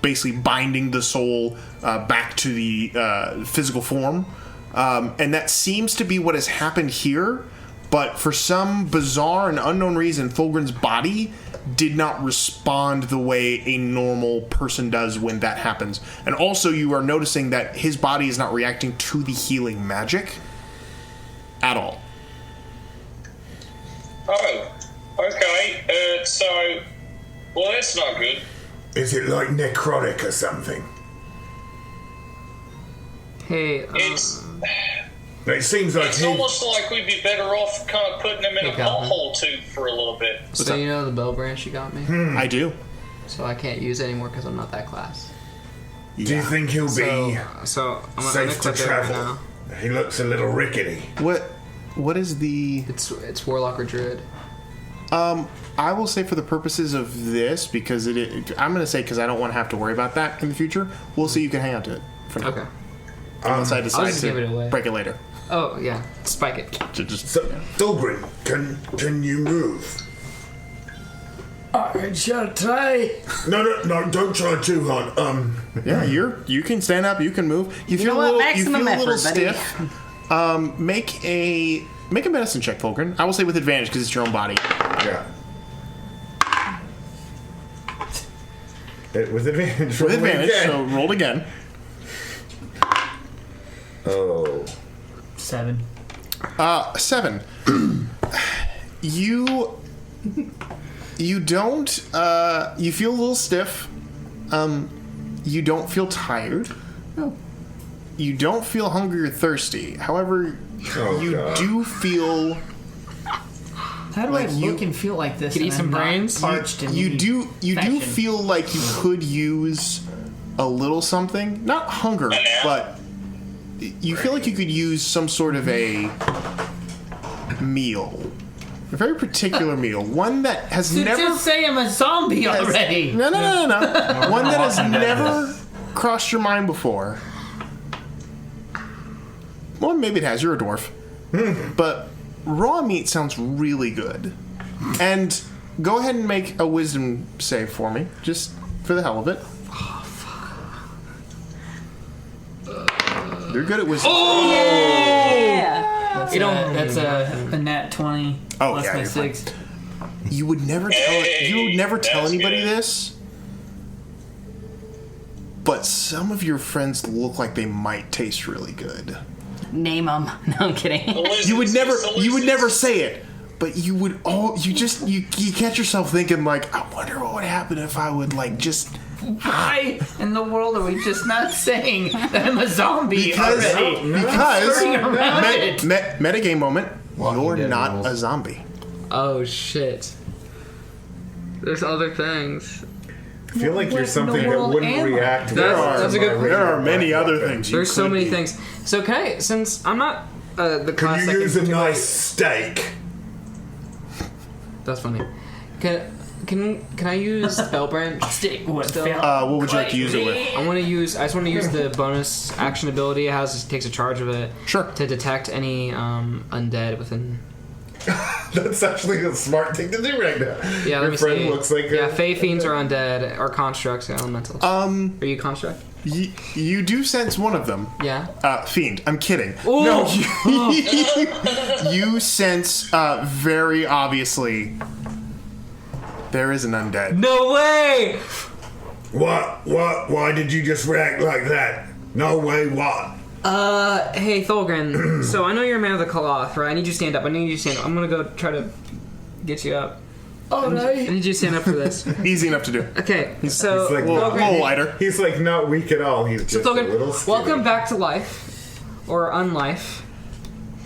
basically binding the soul back to the physical form. And that seems to be what has happened here, but for some bizarre and unknown reason, Thulgrin's body did not respond the way a normal person does when that happens. And also you are noticing that his body is not reacting to the healing magic at all. Oh, okay. Well, that's not good. Is it like necrotic or something? Hey, It seems like It's almost like we'd be better off kind of putting him in a hole tube for a little bit. So you know the bell branch you got me? I do. So I can't use it anymore because I'm not that class. Do you think he'll be So I'm safe gonna to click it right travel? now. He looks a little rickety. What is the... It's Warlock or Druid. I will say for the purposes of this, because I'm going to say because I don't want to have to worry about that in the future, we'll see you can hang on to it for now. Okay. Unless I decide just give it to away. break it later. Oh, yeah. Spike it. So, Thulgrin, can you move? I shall try. No, don't try too hard. Yeah, you can stand up, you can move. You feel know a what? little, you feel Maximum a little effort, buddy. stiff. Make a medicine check, Thulgrin. I will say with advantage because it's your own body. Yeah. With advantage. With advantage, so roll again. Oh. 7. 7. You don't. You feel a little stiff. You don't feel tired. No. You don't feel hungry or thirsty. However, do feel. How do like I look and feel like this? Could and eat some I'm not brains? Parched and You do fashion? feel like you could use a little something, not hunger, but you feel like you could use some sort of a meal, a very particular meal, one that has never. Just say I'm a zombie already. No. One that has never crossed your mind before. Well, maybe it has. You're a dwarf, but raw meat sounds really good. And go ahead and make a wisdom save for me, just for the hell of it. You're good at wisdom. Yeah. That's a nat 20 Oh, plus yeah, my you're 6. You would never tell anybody this, but some of your friends look like they might taste really good. Name them. No, I'm kidding. You would never say it, but you would you catch yourself thinking like, I wonder what would happen if I would like just. Why in the world are we just not saying that I'm a zombie already? Because metagame moment, you're not a zombie. Oh shit. There's other things. I feel like you're something that wouldn't react. That's a good. There are many other things. There's so many things. So okay, since I'm not the class, can you use a nice steak? That's funny. Can I use Spell Branch? What would you like to use it with? I just want to use the bonus action ability it has. It takes a charge of it. Sure. To detect any undead within. That's actually a smart thing to do right now. Yeah, your friend looks like Fey Fiends are undead, or constructs, elementals. Are you construct? You do sense one of them. Yeah. Fiend. I'm kidding. Ooh. No. You sense very obviously there is an undead. No way! What? Why did you just react like that? No way, what? Hey, Thulgrin. So I know you're a man of the cloth, right? I need you to stand up. I'm gonna go try to get you up. All right. I need you to stand up for this. Easy enough to do. Okay, so... He's like, a little lighter. He's like not weak at all. He's just a little Thulgrin, skinny. welcome back to life. Or unlife.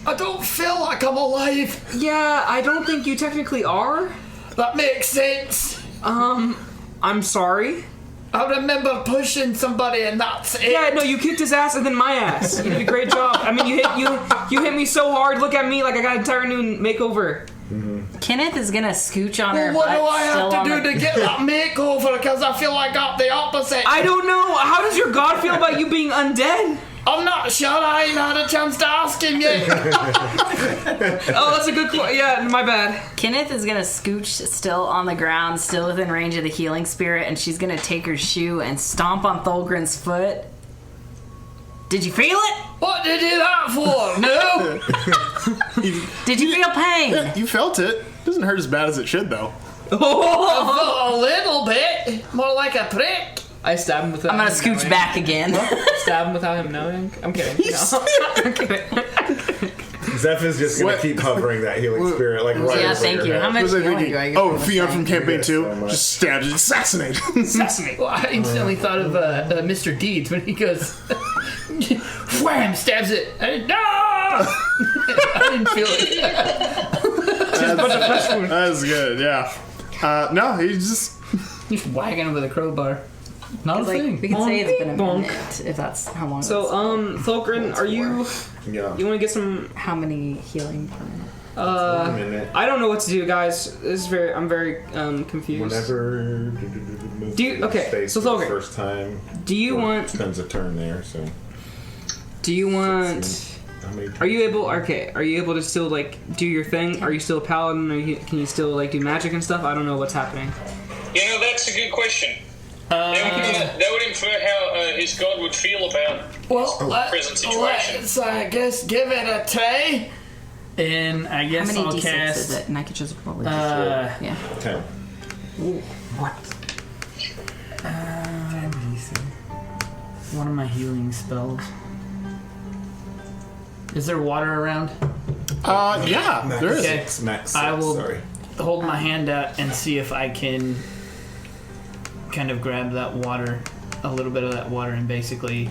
I don't feel like I'm alive. Yeah, I don't think you technically are. That makes sense. I'm sorry. I remember pushing somebody and that's it. Yeah, no, you kicked his ass and then my ass. You did a great job. I mean, you hit me so hard. Look at me like I got an entire new makeover. Mm-hmm. Kenneth is gonna scooch on her. What do I still have to do to get that makeover? Because I feel like I got the opposite. I don't know. How does your god feel about you being undead? I'm not sure. I ain't had a chance to ask him yet. Oh, that's a good question. Yeah, my bad. Kenneth is gonna scooch still on the ground, still within range of the healing spirit, and she's gonna take her shoe and stomp on Thulgrin's foot. Did you feel it? What did you do that for? No. Did you feel pain? Yeah, you felt it. Doesn't hurt as bad as it should, though. I felt a little bit. More like a prick. I stab him without I'm gonna him scooch knowing. back again. Stab him without him knowing? I'm kidding. No. I'm kidding. Zeph is just gonna keep hovering that healing spirit like right Yeah, over thank your you. head. How much Was I healing thinking? do I get? Oh, from this Fion thing? from Campaign 2 so much. just stabbed and assassinate. Well, I instantly thought of Mr. Deeds when he goes, wham, stabs it. No! I didn't feel it. That's good, yeah. No, he's Just whacking him with a crowbar. Not a thing. We can say it's been a Bonk. minute if that's how long. So, Thulgrin, are you... Yeah. You want to get some... how many healing per minute? 1 minute. I don't know what to do, guys. I'm very confused. Whenever Do you- okay, space so for the Thulgrin, first time. Do you want... Spends a turn there, so. Do you want... How many Are you able... Okay, are you able to still, like, do your thing? Are you still a paladin? Can you still, like, do magic and stuff? I don't know what's happening. You know, that's a good question. That would infer how his god would feel about present situation. Let's, I guess, give it a try. And I How guess many I'll I'll d6 cast... is it? And I could just roll it. Yeah. 10. What? One of my healing spells. Is there water around? yeah, there is. Okay. Max. I will Sorry. hold my hand out and see if I can kind of grab that water, a little bit of that water, and basically...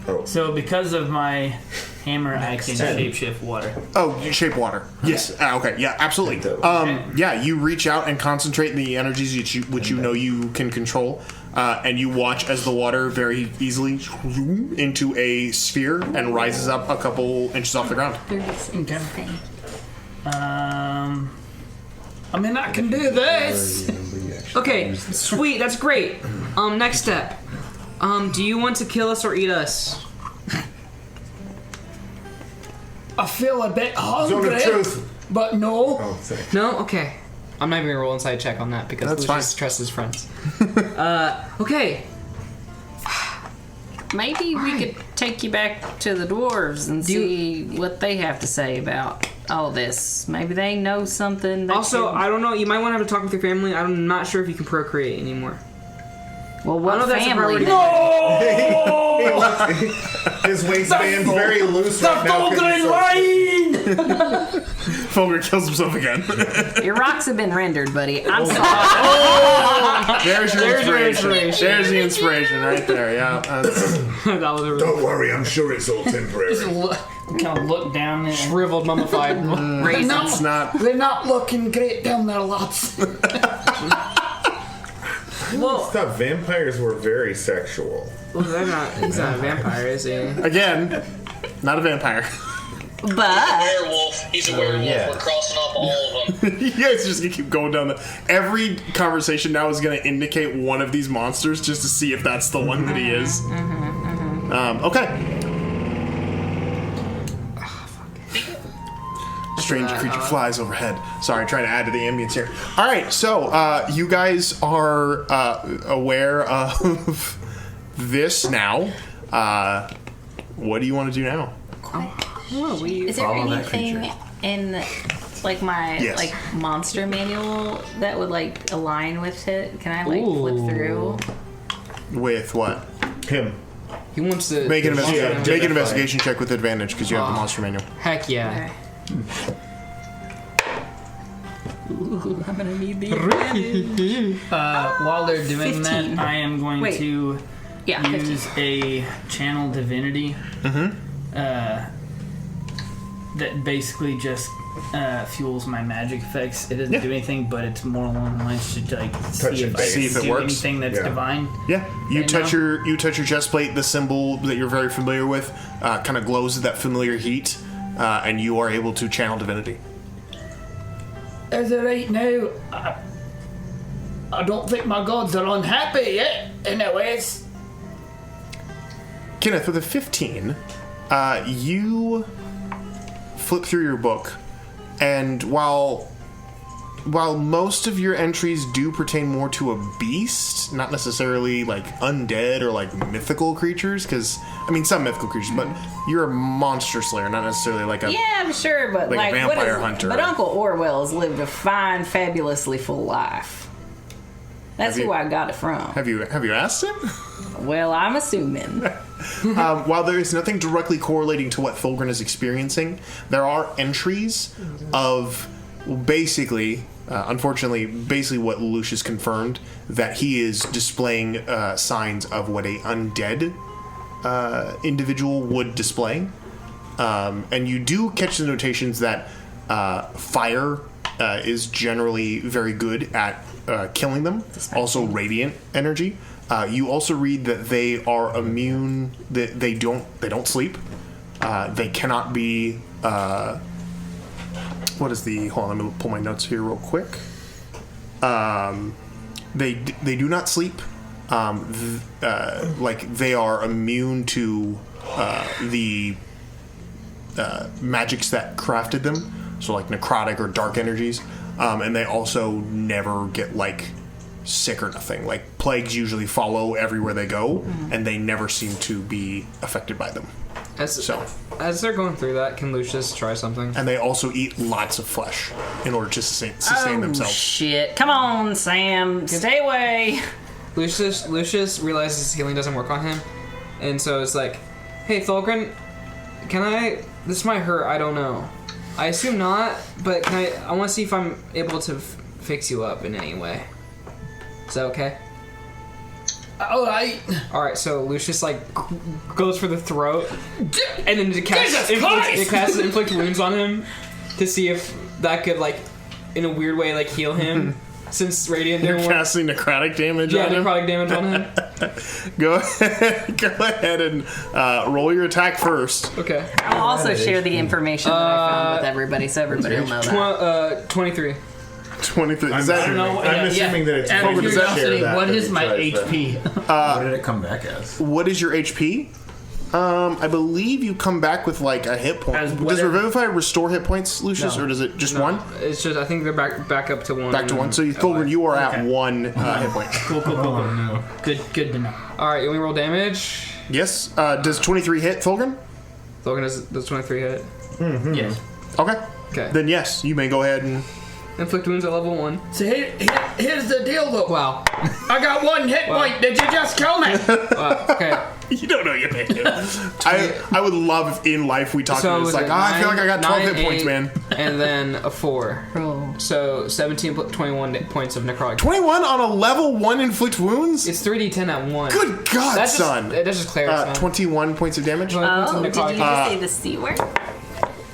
Oh. So because of my hammer, I can shapeshift water. Oh, you shape water. Yes. Okay. Yeah. Absolutely. Yeah. You reach out and concentrate the energies which you know you can control, and you watch as the water very easily into a sphere and rises up a couple inches off the ground. Okay. I mean, I can do this. Okay, sweet, that's great. Next step. Do you want to kill us or eat us? I feel a bit Zone of hungry, truth. but no. Oh, sorry. No? Okay. I'm not even gonna roll inside check on that because That's Lucius fine. trusts his friends. Okay. Maybe we could take you back to the dwarves and see what they have to say about all this. Maybe they know something. That Also, I don't know. You might want to have a talk with your family. I'm not sure if you can procreate anymore. Well, what family? His waistband's very loose right now. Thulgrin kills himself again. Your rocks have been rendered, buddy. I'm sorry. There's your inspiration. There's the inspiration right there. Yeah. Don't worry, I'm sure it's all temporary. Kind of look down there. Shriveled, mummified. It's not. They're not looking great down there, lads. Well, thought vampires were very sexual. Well, he's not a vampire, is he? Again, not a vampire. But Werewolf. He's a werewolf. yeah. We're crossing off all of them. You guys are just gonna keep going down every conversation now is gonna indicate one of these monsters just to see if that's the one that he is. Okay. Strange creature flies overhead. Sorry, trying to add to the ambience here. All right, so you guys are aware of this now. What do you want to do now? is there Follow that anything in like my Yes. like monster manual that would like align with it? Can I like flip through? With what? Him. He wants to Make an Identify. investigation check with advantage because you have the monster manual. Heck yeah. Okay. Ooh, I'm gonna need the advantage. While they're doing 15. that, I am going Wait. to Yeah, 15. use a channel divinity. That basically just fuels my magic effects. It doesn't do anything, but it's more along the lines to like see if it works. anything that's divine. Yeah, you Right touch now? your chest plate. The symbol that you're very familiar with kind of glows with that familiar heat, and you are able to channel divinity. As of right now, I don't think my gods are unhappy yet. Anyways, Kenneth, with a 15, you flip through your book, and while most of your entries do pertain more to a beast, not necessarily like undead or like mythical creatures, because I mean some mythical creatures, but you're a monster slayer, not necessarily like a Yeah, I'm sure, but like a what vampire is, hunter. But Uncle Orwell has lived a fine, fabulously full life. That's Have who you- I got it from. Have you asked him? Well, I'm assuming. While there is nothing directly correlating to what Thulgrin is experiencing, there are entries of basically, unfortunately, basically what Lucius confirmed, that he is displaying signs of what a undead individual would display. And you do catch the notations that fire is generally very good at killing them. Also radiant energy. You also read that they are immune. That they don't sleep. They cannot be. What is the? Hold on, let me pull my notes here real quick. They do not sleep. Like they are immune to the magics that crafted them. So like necrotic or dark energies, and they also never get like sick or nothing. Like plagues usually follow everywhere they go, and they never seem to be affected by them. As they're going through that, can Lucius try something? And they also eat lots of flesh in order to sustain themselves. Shit. Come on, Sam. Stay away. Lucius realizes healing doesn't work on him, and so it's like, hey, Thulgrin, can I... This might hurt, I don't know. I assume not, but I want to see if I'm able to fix you up in any way. Is that okay? Alright, so Lucius like goes for the throat and then it casts inflict wounds on him to see if that could like in a weird way like heal him since radiant You're didn't work. casting necrotic damage on him? necrotic damage on him. Go ahead and roll your attack first. Okay. I'll also share the information that I found with everybody so everybody will know that. 23. 23. I'm Is that, assuming that it's Out of Thulgrin to share curiosity, that, what that is he my tries that. HP? What did it come back as? what is your HP? I believe you come back with like a hit point. As Does whatever- Revivify restore hit points, Lucius, No. or does it just No, one? It's just I think they're back up to one. Back to one. So Thulgrin, you are at Okay. one hit point. Cool. No. Good to know. All right, you want me to roll damage? Yes. Does 23 hit Thulgrin? Thulgrin does 23 hit? Yes. Okay. Okay. then yes, you may go ahead and... Inflict wounds at level 1. So here's the deal, though. Wow. I got 1 hit point. Did you just kill me? Wow. Okay. You don't know your name. I would love if in life we talked about it this. was Like, I feel like I got 12 hit points, man. And then a 4. Roll. So 17, 21 points of necrotic. 21 on a level 1 inflict wounds? It's 3d10 at 1. Good God, That's son. That's just clerics, 21 points of damage? Oh, did you just say the C word?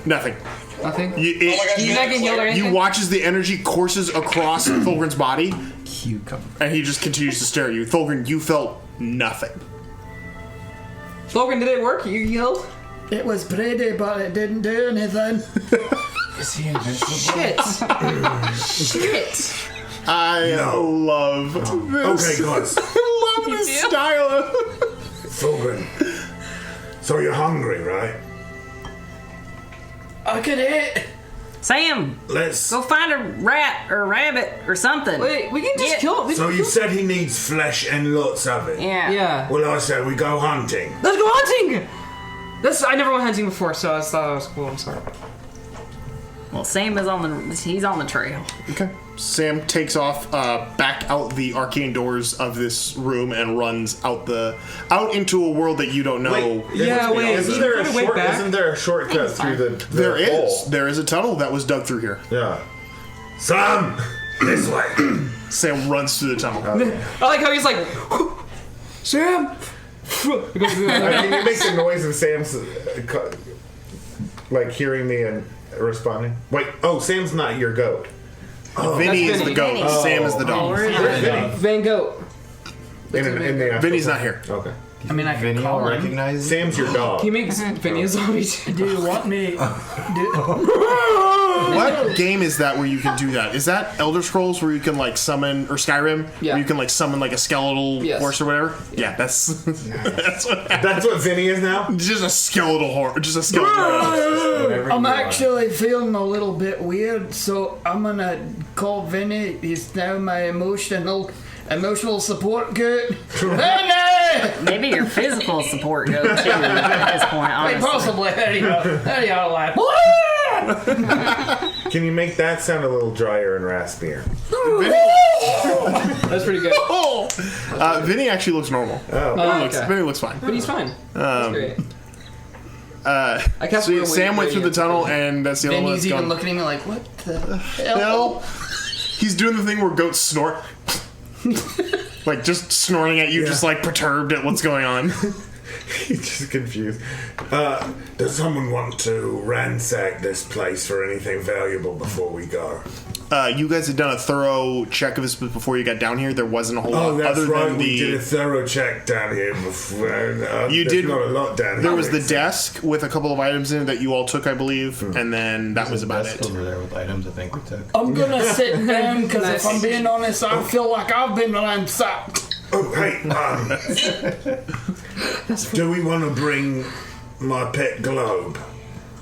Nothing. Nothing? You not getting healed or anything? You watch as the energy courses across Thulgrin's body, Cucumber. and he just continues to stare at you. Thulgrin, you felt nothing. Thulgrin, did it work? You healed? It was pretty, but it didn't do anything. Is he invincible? Shit. Shit. I love this. Okay, guys. I love this style. Thulgrin. So you're hungry, right? I could eat. Sam, Let's. go find a rat or a rabbit or something. Wait, we can just kill it. So you said he needs flesh and lots of it. Yeah. Yeah. Well, I said we go hunting. Let's go hunting! I never went hunting before, so I thought it was cool. I'm sorry. Well, Sam is he's on the trail. Okay. Sam takes off back out the arcane doors of this room and runs out into a world that you don't know. Isn't there a shortcut through the There is. hole? There is a tunnel that was dug through here. Yeah. Sam, this way. Sam runs through the tunnel. I like how he's like, Sam! He goes through I mean, you make the noise of Sam's like hearing me and responding. Wait, Sam's not your goat. Vinny is the goat. Vinny. Sam is the dog. Van Goat. In the Vinny's not here. Okay. I mean, I can Vinny call will him. recognize. Sam's your dog. He makes Vinny a zombie too. Do you want me? What game is that where you can do that? Is that Elder Scrolls where you can like summon, or Skyrim? Yeah. Where you can like summon like a skeletal Yes. horse or whatever? Yeah, that's That's what Vinny is now? just a skeletal horse. Just a skeletal horse. Whatever I'm you want. actually feeling a little bit weird, so I'm gonna call Vinny. He's now my emotional support goat. Vinny! Maybe your physical support goes too at this point, Wait, honestly. possibly. There you go, lad. Can you make that sound a little drier and raspier? That's pretty good. Vinny actually looks normal. Vinny looks fine. But he's fine. That's great. I cast So Whirlwind Sam went through the Radiance. tunnel, and that's the only one Vinny's that's even gone. looking at me like, what the Hell. hell? He's doing the thing where goats snort. Like just snorting at you, just like perturbed at what's going on. He's just confused. Does someone want to ransack this place for anything valuable before we go? You guys had done a thorough check of this before you got down here. There wasn't a whole lot that's other right. than We did a the. through check down here before. You there's did. not a lot down here. There was the desk with a couple of items in it that you all took, I believe, and then that was about Desk it. over there with items I think we took. I'm gonna sit down because Nice. if I'm being honest, I feel like I've been ransacked. Oh, hey, do we want to bring my pet globe?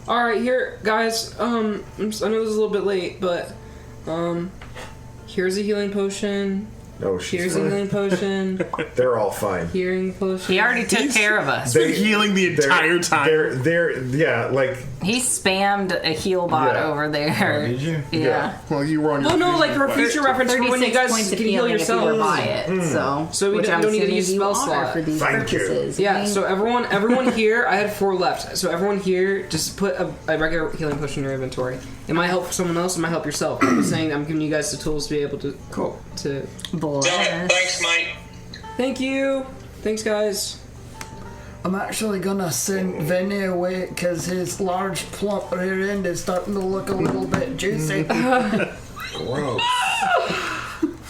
Alright, here, guys, I know this is a little bit late, but, here's a healing potion. Oh, Here's a healing potion. They're all fine. Healing potion. He already took care of us. Been healing the entire time. Yeah, like He spammed a heal bot Yeah. over there. Oh, did you? Yeah. Well, you were on your. Oh no, like for future reference, for when you 36 guys points of can heal healing if you were yourselves. by it. So we which don't I'm need to assuming use you spell are slot. for these Thank you. purposes. Yeah, so everyone here, I had 4 left. So everyone here, just put a regular healing potion in your inventory. It might help someone else. It might help yourself. I'm just saying, I'm giving you guys the tools to be able to. Cool. To. Bless. Thanks, mate. Thank you. Thanks, guys. I'm actually gonna send Vinny away because his large plump rear end is starting to look a little bit juicy. gross.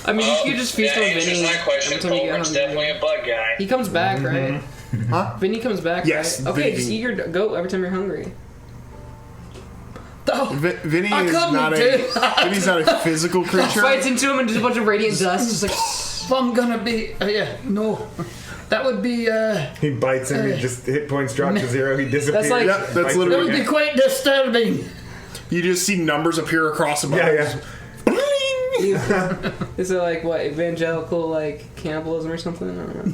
I mean, you could just feast on answers Vinny that question. every time you get Thulgrin's hungry. definitely a bug guy. He comes back, right? Huh? Vinny comes back, Yes, right? Okay, Vinny- just eat your goat every time you're hungry. Oh, Vinny I is couldn't not do Vinny's not a physical creature. Fights into him and just a bunch of radiant dust, just like. if I'm gonna be, no, that would be, He bites him. He just hit points drop to 0. He disappears. like- Yep, that's Bites literally- that would be quite disturbing. You just see numbers appear across the Yeah, bars. yeah. Is it like what evangelical like cannibalism or something? I don't know.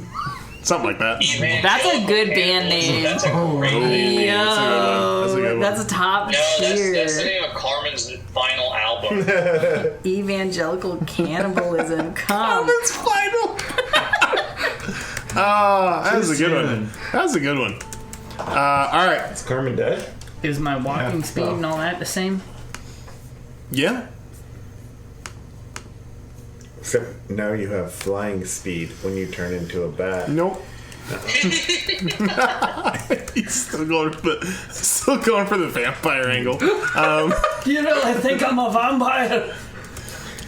Something like that. That's a good band name. That's a great band name. That's a good one. That's a top tier. That's the name of Carmen's final album. Evangelical cannibalism. Carmen's final. That was a good one. That was a good one. All right. Is Carmen dead? Is my walking speed and all that the same? Yeah. Except now you have flying speed when you turn into a bat. Nope. He's still going for the vampire angle. You really think I'm a vampire?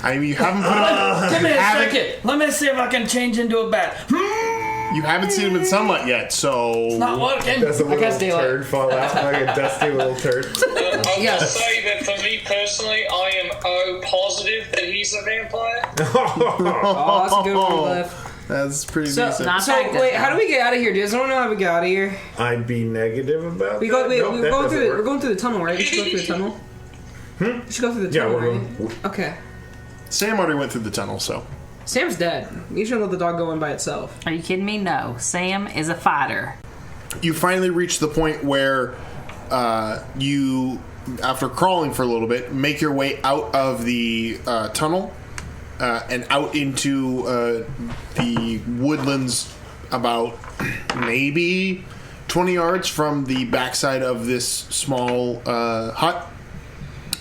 I mean, you haven't put him. Give me a second. Let me see if I can change into a bat. You haven't seen him in sunlight yet, so It's not working. Does a little guess daylight. turd fall out like a dusty little turd? I'll just say that for me personally, I am positive that he's a vampire. Oh, that's a good one left. That's pretty So, decent. wait, how do we get out of here? Does anyone know how we get out of here? I'd be negative about We're that. going through the tunnel, right? We should go through the tunnel. We should go through the Yeah, tunnel, we're right? going. Okay. Sam already went through the tunnel, so. Sam's dead. You should let the dog go in by itself. Are you kidding me? No. Sam is a fighter. You finally reach the point where you, after crawling for a little bit, make your way out of the tunnel and out into the woodlands about maybe 20 yards from the backside of this small hut.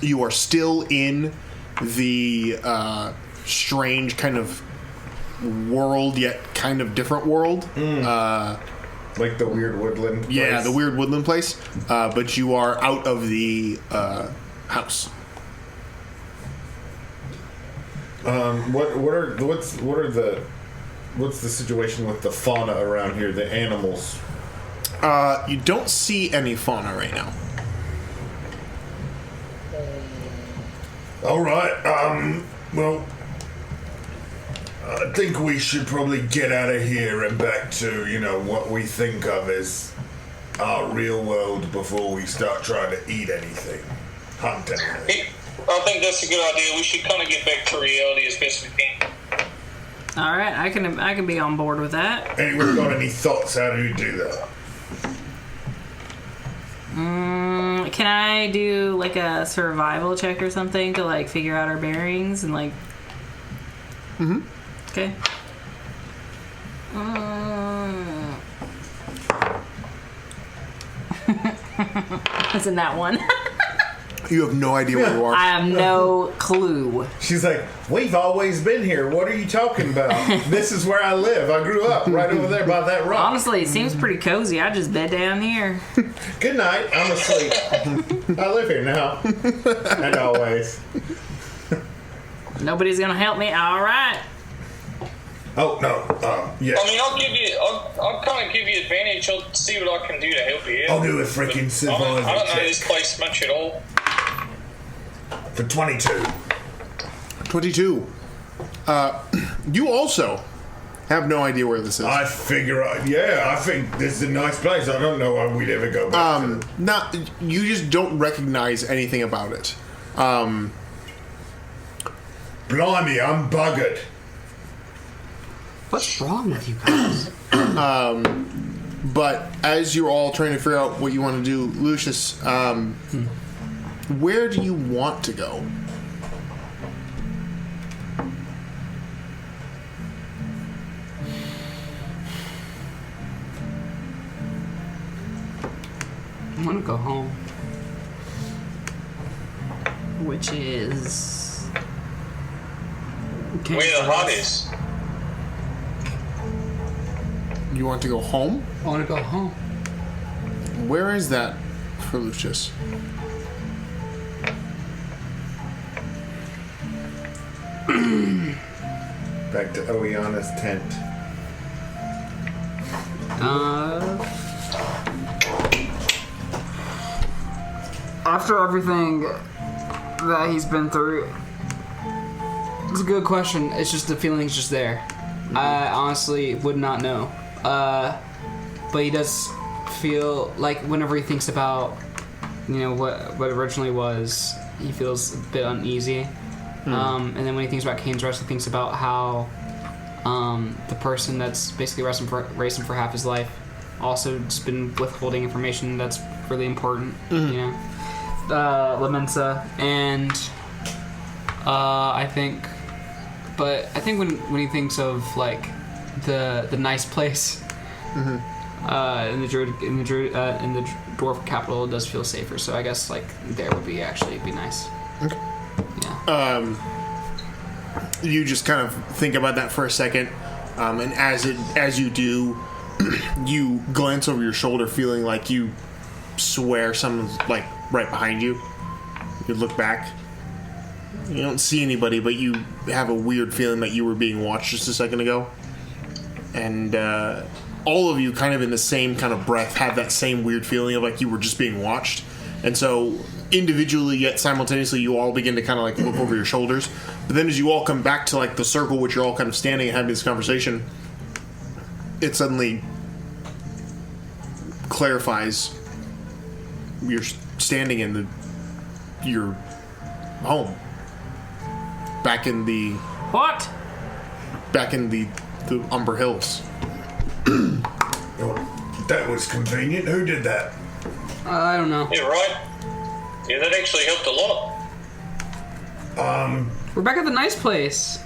You are still in the strange kind of world, yet kind of different world. Like the weird woodland place. Yeah, the weird woodland place. But you are out of the house. What's the situation with the fauna around here, the animals? You don't see any fauna right now. All right. Well, I think we should probably get out of here and back to, what we think of as our real world before we start trying to eat anything. Hunt anything. I think that's a good idea. We should kind of get back to reality as best we can. All right, I can be on board with that. Anyone got any thoughts? How do you do that? Can I do like a survival check or something to like figure out our bearings and like? Okay. Isn't that one? You have no idea where you are. I have no clue. She's like, we've always been here. What are you talking about? This is where I live. I grew up right over there by that rock. Honestly, it seems pretty cozy. I just bed down here. Good night. I'm asleep. I live here now. And always. Nobody's gonna help me. All right. Oh no. Yeah. I mean, I'll kind of give you advantage. I'll see what I can do to help you out. I'll do a freaking survival I don't know check. this place much at all. For 22. 22. You also have no idea where this is. I figure, I think this is a nice place. I don't know why we'd ever go back to. You just don't recognize anything about it. Blimey, I'm buggered. What's wrong with you guys? But as you're all trying to figure out what you want to do, Lucius, where do you want to go? I want to go home. Which is... Where the hut is. You want to go home? I want to go home. Where is that for Lucius? Back to Oiana's tent. After everything that he's been through, it's a good question. It's just the feeling's just there. I honestly would not know. But he does feel like whenever he thinks about, what originally was, he feels a bit uneasy. And then when he thinks about Kane's Rest, he thinks about how the person that's basically racing for half his life also just been withholding information that's really important. You know, Lamensa, and I think when he thinks of like the nice place in the dwarf capital, it does feel safer. So I guess like there would be nice. Okay. Yeah. You just kind of think about that for a second, and as you do, you glance over your shoulder, feeling like you swear someone's like right behind you. You look back. You don't see anybody, but you have a weird feeling that you were being watched just a second ago. And all of you, kind of in the same kind of breath, have that same weird feeling of like you were just being watched. And so, individually yet simultaneously, you all begin to kind of like look over your shoulders. But then as you all come back to like the circle which you're all kind of standing and having this conversation, it suddenly clarifies you're standing in your home. Back in the... What? Back in the Umber Hills. That was convenient. Who did that? I don't know. Yeah, right. Yeah, that actually helped a lot. We're back at the nice place.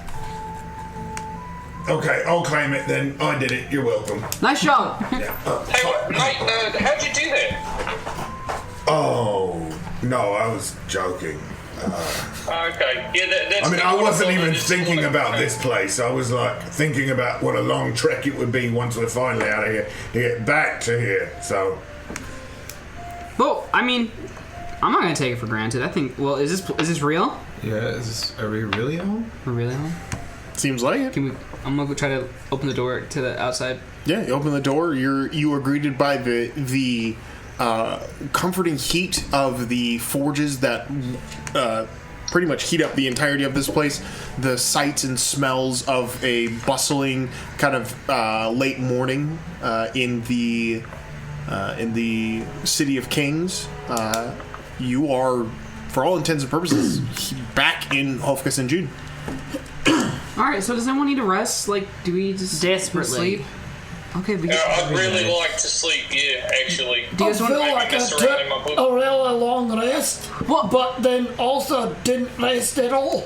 Okay, I'll claim it then. I did it. You're welcome. Nice job. Yeah. Hey, mate, how'd you do that? Oh, no, I was joking. Okay. Yeah, that's... I mean, I wasn't even thinking about this place. I was like thinking about what a long trek it would be once we're finally out of here to get back to here. So, Well, I mean, I'm not gonna take it for granted. I think. Well, is this real? Yeah, are we really home? We're really home. Seems like it. I'm gonna try to open the door to the outside. Yeah, you open the door. You are greeted by the comforting heat of the forges that pretty much heat up the entirety of this place. The sights and smells of a bustling kind of late morning in the City of Kings. You are, for all intents and purposes, back in Hofkas and June. All right. So does anyone need to rest? Like, do we just Desperately. sleep? Okay. I'd really like to sleep, yeah, actually. Do you guys want to like I took a really long rest, but then also didn't rest at all.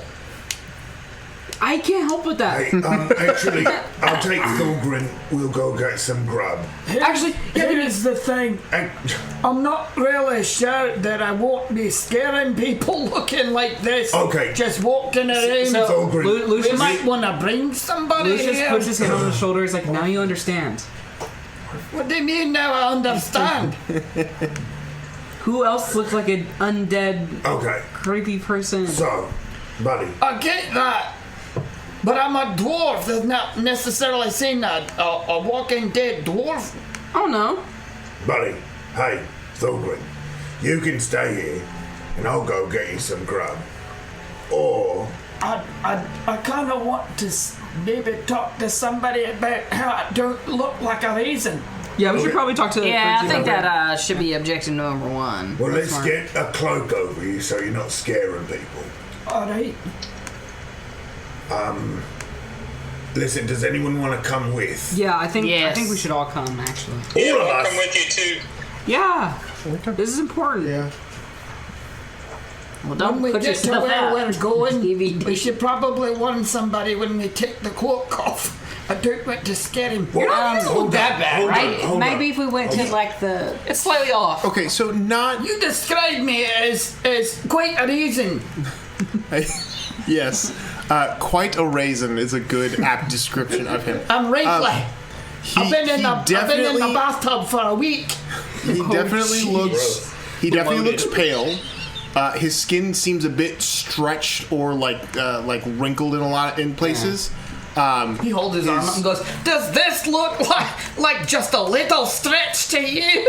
I can't help with that. hey, actually, I'll take Thulgrin. We'll go get some grub. Actually, Here's the thing. I'm not really sure that I won't be scaring people looking like this. Okay. Just walking around. So, Thulgrin. We Lucius might want to bring somebody Lucius here. puts his hand on his shoulder. He's like, now you understand. What do you mean now I understand? Who else looks like an undead, Okay, creepy person? so, buddy. I get that. But I'm a dwarf. That's not necessarily seen a walking dead dwarf. Oh no. Buddy, hey, Thulgrin, you can stay here, and I'll go get you some grub. Or, I kind of want to maybe talk to somebody about how I don't look like a raisin. Yeah, we should probably talk to. Yeah, I think that should be objection number one. well, let's smart. get a cloak over you so you're not scaring people. All right. Listen, does anyone want to come with? Yeah, I think Yes. we should all come. Actually. Yeah, All of I'll us. come with you too. Yeah. This is important. Yeah. Well, When don't we put get to yourself where out. we're going, DVD. we should probably warn somebody when we take the cloak off. I don't want to scare him. Hold that bad, hold right? hold Maybe if we went to like the. It's slightly off. Okay, so not... You described me as quite a raisin. Yes. Quite a raisin is a good apt description of him. I'm wrinkly. I've been in the definitely- bathtub for a week. He definitely looks... He definitely looks pale. His skin seems a bit stretched or like wrinkled in places. He holds his arm up and goes, "Does this look like just a little stretch to you?"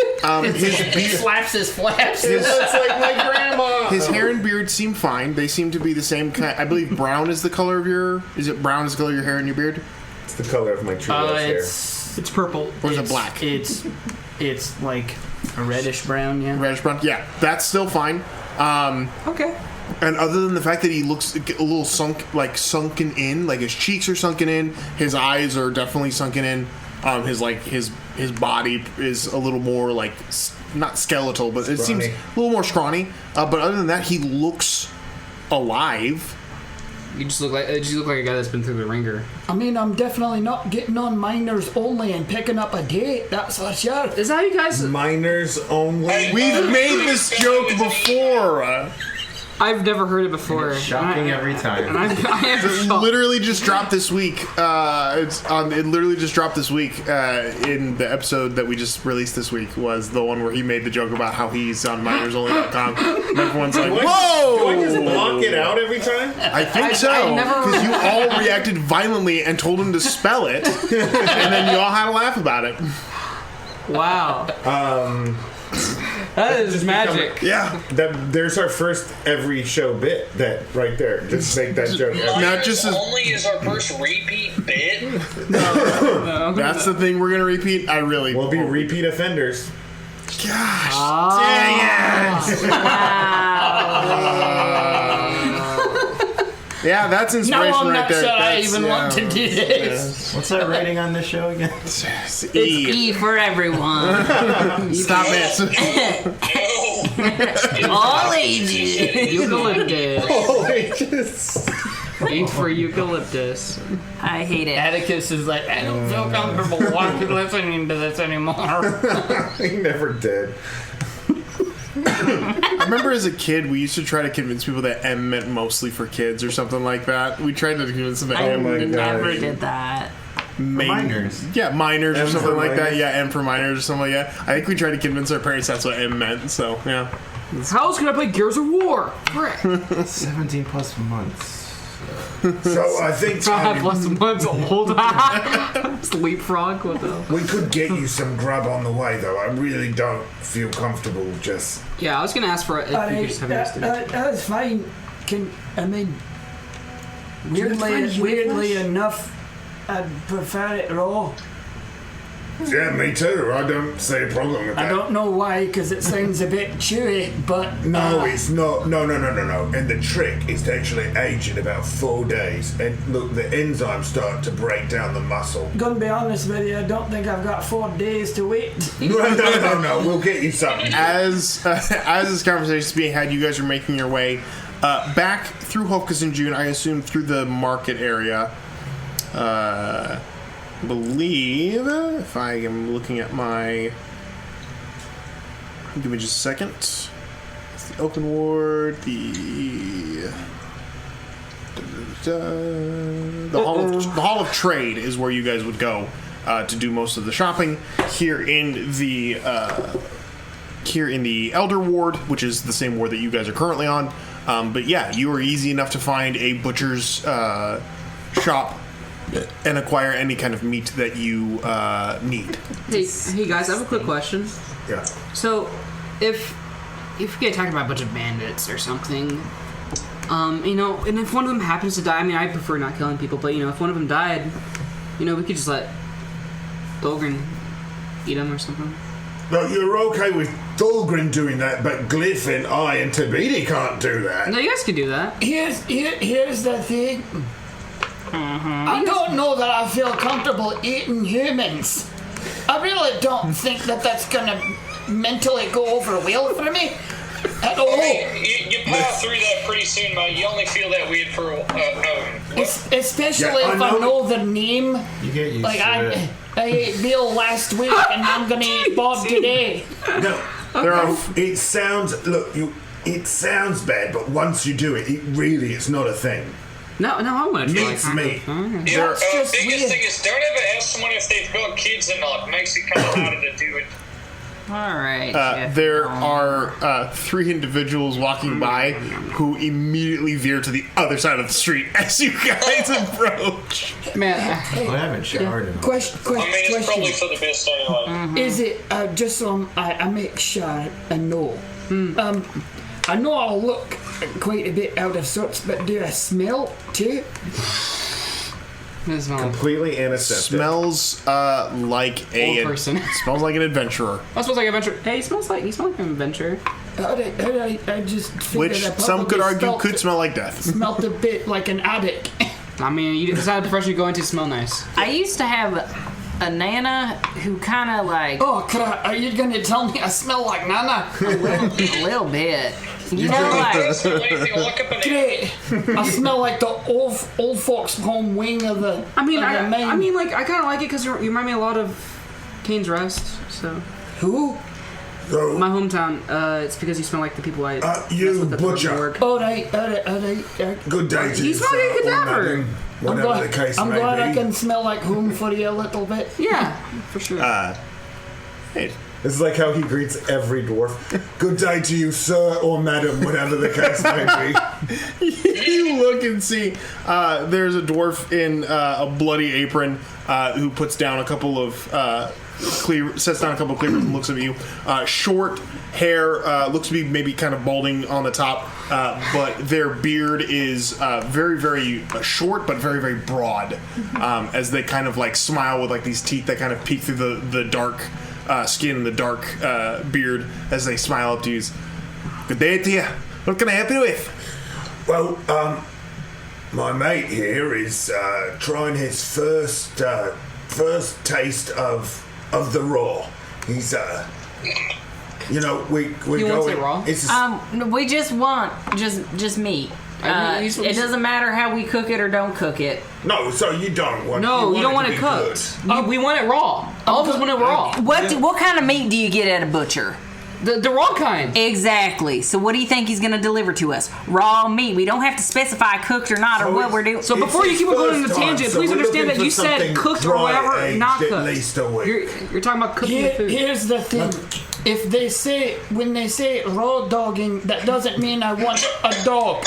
He slaps his flaps. That's like my grandma. His hair and beard seem fine. They seem to be the same kind. I believe brown is the color of your... Is it brown is the color of your hair and your beard? It's the color of my true love's hair. It's purple. Or is it black? It's like a reddish brown. Yeah. Reddish brown? Yeah, that's still fine. Okay. And other than the fact that he looks a little sunken in, like his cheeks are sunken in, his eyes are definitely sunken in. His body is a little more like not skeletal, but it seems a little more scrawny. But other than that, he looks alive. You just look like a guy that's been through the ringer. I mean, I'm definitely not getting on minors only and picking up a date. That's for sure. Is that how you guys? Minors only. We've made this joke before. I've never heard it before. It's shocking every time. And it literally just dropped this week. It literally just dropped this week. In the episode that we just released this week was the one where he made the joke about how he's on minersonly.com. And everyone's like, "Whoa!" Do I just block it out every time? I think so, because you all reacted violently and told him to spell it, and then you all had a laugh about it. Wow. That is magic. Yeah. There's our first every show bit. That right there. Just make that joke. Not just only is our first repeat bit. No. That's the thing we're gonna repeat. We'll be repeat offenders. Gosh, dang it! Yeah, that's inspiration no, I'm right not there. Sure I even want to do this. What's that rating on this show again? It's E for everyone. Stop it. All ages. Eucalyptus. All ages. E for eucalyptus. I hate it. Atticus is like, I don't feel comfortable listening to this anymore. He never did. I remember as a kid, we used to try to convince people that M meant mostly for kids or something like that. We tried to convince them that M never did that. Minors. Yeah, minors or M something for like that. minors. Yeah, M for minors or something like that. I think we tried to convince our parents that's what M meant, so, yeah. How else can I play Gears of War? 17 plus months. So I think 5 plus months old. Leapfrog. What the? we could get you some grub on the way, though. I really don't feel comfortable just. Yeah, I was gonna ask for it. If you could just have That's fine. Weirdly enough, I'd prefer it raw. Yeah, me too. I don't see a problem with that. I don't know why, because it sounds a bit chewy, but... No, it's not. No. And the trick is to actually age it about 4 days. And look, the enzymes start to break down the muscle. Gonna be honest with you, I don't think I've got 4 days to wait. No. We'll get you something. As this conversation is being had, you guys are making your way back through Hofkus and June, I assume through the market area. Believe, if I am looking at my... Give me just a second. It's the open ward, the Hall of Trade is where you guys would go to do most of the shopping here in the Elder Ward, which is the same ward that you guys are currently on. But yeah, you are easy enough to find a butcher's shop and acquire any kind of meat that you need. Hey guys, I have a quick question. Yeah. So, if you get attacked by a bunch of bandits or something, and if one of them happens to die, I mean, I prefer not killing people, but if one of them died, we could just let Thulgrin eat him or something. No, you're okay with Thulgrin doing that, but Glyph and I and Tabidi can't do that. No, you guys can do that. Here's the thing. I don't know that I feel comfortable eating humans. I really don't think that that's gonna mentally go over well for me at all. I mean, you power through that pretty soon, mate. You only feel that weird for especially if I know the name. You get used like to it. I ate Bill last week and I'm gonna eat Bob today. No, it sounds bad, but once you do it, it's not a thing. No, I want to try. Meat's meat. biggest thing is don't ever ask someone if they've got kids or not. It makes it kind of harder to do it. Alright. There are 3 individuals walking by who immediately veer to the other side of the street as you guys approach. Man, I haven't showered in question. It's probably for the best anyway. Is it just so I make sure I know? I know I'll look quite a bit out of sorts, but do I smell too? Completely antiseptic. Smells like a Old person. Smells like an adventurer. I smells like an adventurer. Hey, you smell like an adventurer. I just figured Which I some could probably argue could smell like death. smelled a bit like an addict. I mean, it's not a profession you go into to smell nice. I used to have a Nana who kind of like... Oh, are you going to tell me I smell like Nana? A little bit. You know, like... Great. I smell like the old folks home wing of the I mean, of the main. I mean, like, I kind of like it because you remind me a lot of Kane's Rest, so... Who? My hometown, it's because you smell like the people I... You butcher. All right. Good day to You you, smell like a sir, or cadaver. madam, whatever the case I'm may glad be. I can smell like home for you a little bit. Yeah, for sure. Hey, This is like how he greets every dwarf. Good day to you, sir, or madam, whatever the case may be. you look and see there's a dwarf in a bloody apron who puts down a couple of sets down a couple of cleavers and looks at you. Short hair, looks to be maybe kind of balding on the top, but their beard is very, very short, but very, very broad. As they kind of like smile with like these teeth that kind of peek through the dark skin and the dark beard as they smile up to you. Good day to you. What can I help you with? Well, my mate here is trying his first taste of the raw. He's we He go wants it in- raw? It's we just want just meat. It doesn't matter how we cook it or don't cook it. no, so you don't want. No, you don't want to it be cooked. We want it raw. All of us want it raw. What kind of meat do you get at a butcher? The raw kind. Exactly. So what do you think he's going to deliver to us? Raw meat. We don't have to specify cooked or not or what we're doing. So before you keep going on the tangent, so please we're understand looking that you for said something cooked or dry whatever, aged not at cooked. least a week. You're talking about cooking the food. Here's the thing. If when they say raw dogging, that doesn't mean I want a dog.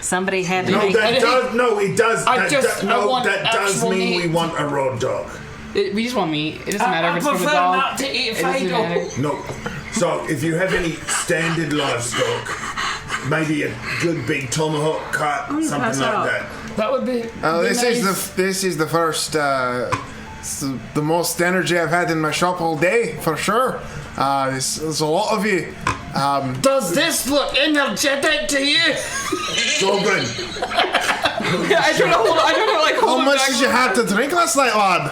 Somebody had to No, make that does. No, it does. I That just- I want that does actual mean we meat. want a raw dog. We just want meat. It doesn't matter I if it's from a prefer dog. not to eat It doesn't Fido. matter. No. So if you have any standard livestock, maybe a good big tomahawk cut, something pass like out. that. That would be. This is the first, the most energy I've had in my shop all day, for sure. There's a lot of you. Does this look energetic to you? Thulgrin, Yeah, I try to hold How it much back. did you have to drink last night, lad?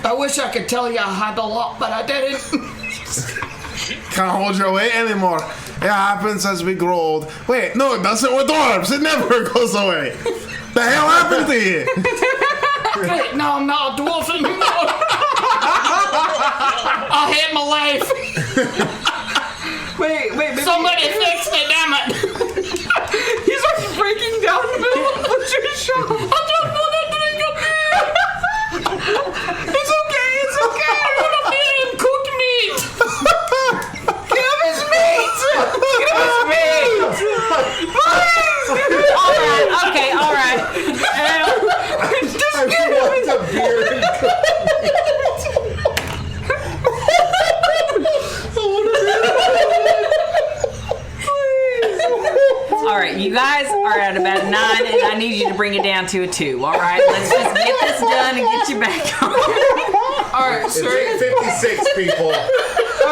I wish I could tell you I had a lot, but I didn't. Can't hold your weight anymore. It happens as we grow old. Wait, no, it doesn't with dwarves. It never goes away. The hell happened to you? Great, now I'm not a dwarf anymore. I hate my life. Wait. Somebody fix me, damn it. He starts breaking down in the middle of the butcher's shop. I just want to drink a beer. It's okay. I want a beer and cooked meat. Give us meat. Give us meat. Please. All right. Just give him a beer and All right, you guys are at about 9, and I need you to bring it down to a 2. All right, let's just get this done and get you back on. All right, sir. It's 56 people. All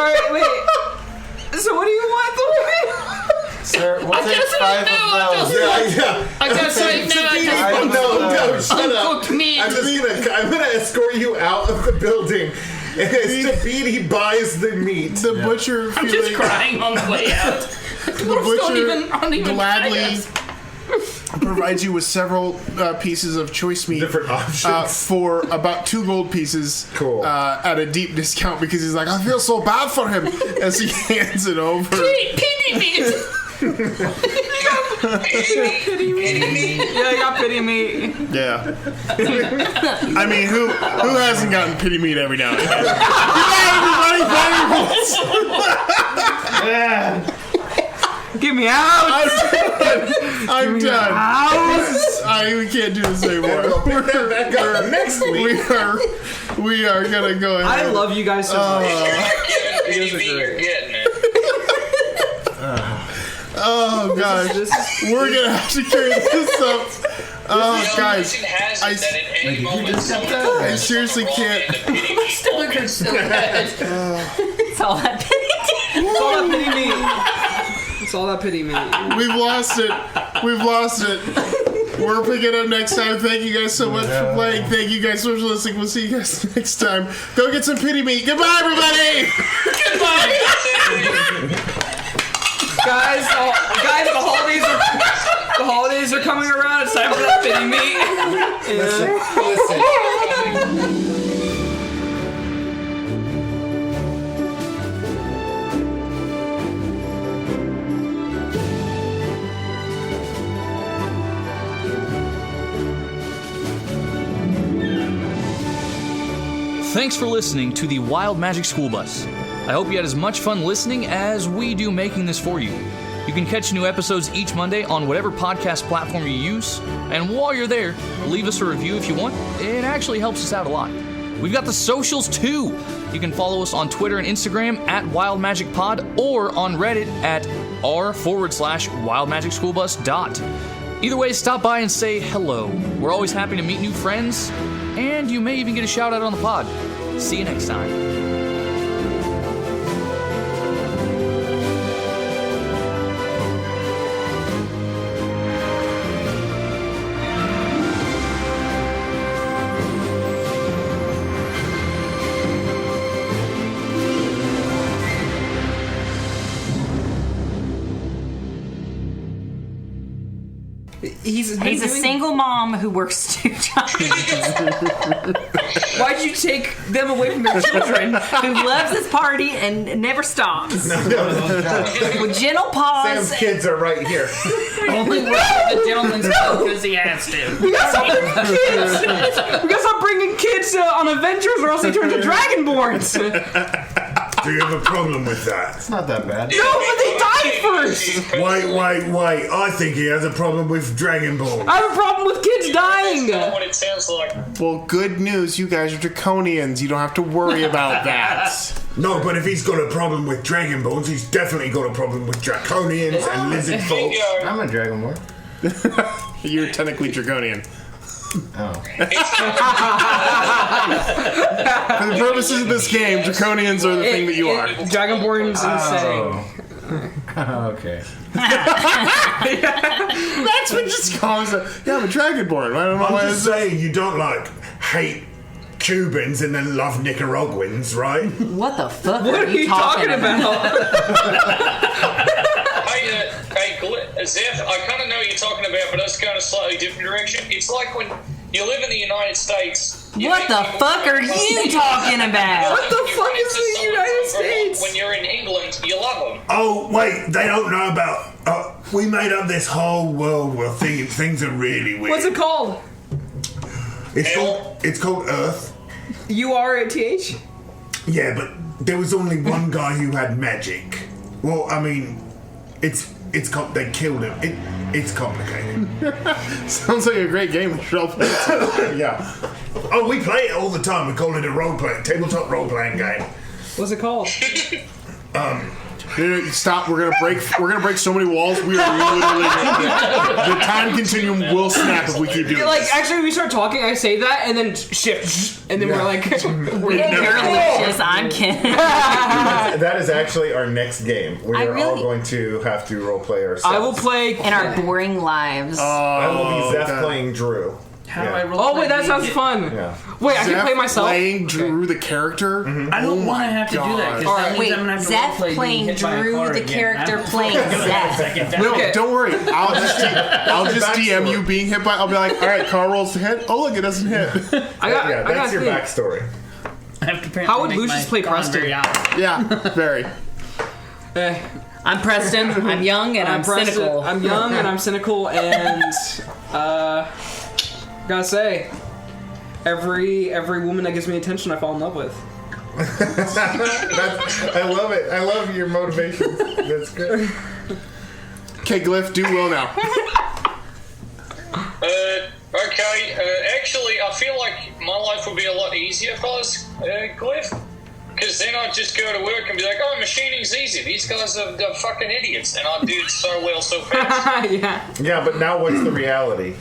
right, wait. So what do you want, Thulgrin? Sir, we'll take guess 5 right now, of those. yeah. I guess right now I just want No, shut up. uncooked meat. I'm gonna escort you out of the building. And as Tabidi buys the meat, The butcher I'm just crying on the way out. the butcher aren't even gladly trying us. provides you with several pieces of choice meat different options. for about 2 gold pieces. Cool. At a deep discount because he's like, I feel so bad for him as he hands it over. Pity meat. Pity me. Yeah, you got pity me. Yeah. I mean, who hasn't gotten pity meat every now and then? Get me out. I'm done. We can't do this anymore. we'll pick that back up next week. We are gonna go ahead. I love you guys so much. Pity me, you're getting it. Oh gosh, we're gonna have to carry this up Oh, guys, legend has it that at any moment someone I seriously can't. Thulgrin's still dead. It's all that pity. It's all that pity me. It's all that pity me. We've lost it. We've lost it. We're picking up next time. Thank you guys so much for playing. Thank you guys so much for listening. We'll see you guys next time. Go get some pity meat. Goodbye, everybody. Goodbye. Guys, the holidays are coming around. It's time for that pity meat. Listen. Thanks for listening to the Wild Magic School Bus. I hope you had as much fun listening as we do making this for you. You can catch new episodes each Monday on whatever podcast platform you use, and while you're there, leave us a review if you want. It actually helps us out a lot. We've got the socials too. You can follow us on Twitter and Instagram at WildMagicPod or on Reddit at r/WildMagicSchoolBus. Either way, stop by and say hello. We're always happy to meet new friends, and you may even get a shout out on the pod. See you next time. He's a single mom who works 2 jobs. Why'd you take them away from their children? Who loves his party and never stops. With gentle pause. Sam's kids are right here. Only the gentleman's club because he has to. We gotta stop bringing kids. We gotta stop bringing kids on adventures, or else they turn into dragonborns. Do you have a problem with that? It's not that bad. No, but they died first. Wait. I think he has a problem with Dragonborn. I have a problem with kids dying. That's not what it sounds like. Well, good news. You guys are draconians. You don't have to worry about that. No, but if he's got a problem with Dragonborns, he's definitely got a problem with Draconians and Lizard Folks. I'm a Dragonborn. You're technically draconian. Oh. For the purposes of this game, draconians are the thing that you are. Dragonborn's insane. Okay. That's what just calls it. Yeah, I'm a dragonborn. I don't know why. I'm just saying you don't hate Cubans and then love Nicaraguans, right? What the fuck What are you talking about? Hey, Zeph, I kind of know what you're talking about, but that's kind of slightly different direction. It's like when you live in the United States. What the fuck are you talking about? What the fuck is the United States? When you're in England, you love them. Oh, wait, they don't know about... we made up this whole world where things are really weird. What's it called? It's called Earth. URTH? Yeah, but there was only one guy who had magic. Well, I mean, they killed him. It's complicated. Sounds like a great game. Yeah. Oh, we play it all the time. We call it a tabletop role-playing game. What's it called? Stop! We're gonna break so many walls. We are literally the time continuum will snap if we keep doing this. Actually, we start talking. I say that, and then shift, and then we're like, You're Lucius. I'm Ken. That is actually our next game. We are all going to have to roleplay ourselves. I will play in our boring lives. I will be Zeph playing Drew. How do I roll? Oh wait, that sounds fun. Yeah. Wait, I can play myself. Playing Drew the character. Mm-hmm. I don't want to have to do that. Wait, Zeph playing Drew the character playing Zeph. No, don't worry. I'll just DM you being hit by. I'll be like, all right, Carl rolls to hit. Oh look, it doesn't hit. That's your backstory. I have to How would Lucius play Preston? Yeah, very. I'm Preston. I'm young and I'm cynical. I'm young and I'm cynical and gotta say, every woman that gives me attention, I fall in love with. I love it. I love your motivation. That's good. Okay, Glyph, do well now. Okay. Actually, I feel like my life would be a lot easier if I was Glyph. Because then I'd just go to work and be like, oh, machining's easy. These guys are fucking idiots. And I'd do it so well so fast. Yeah. Yeah, but now what's the reality?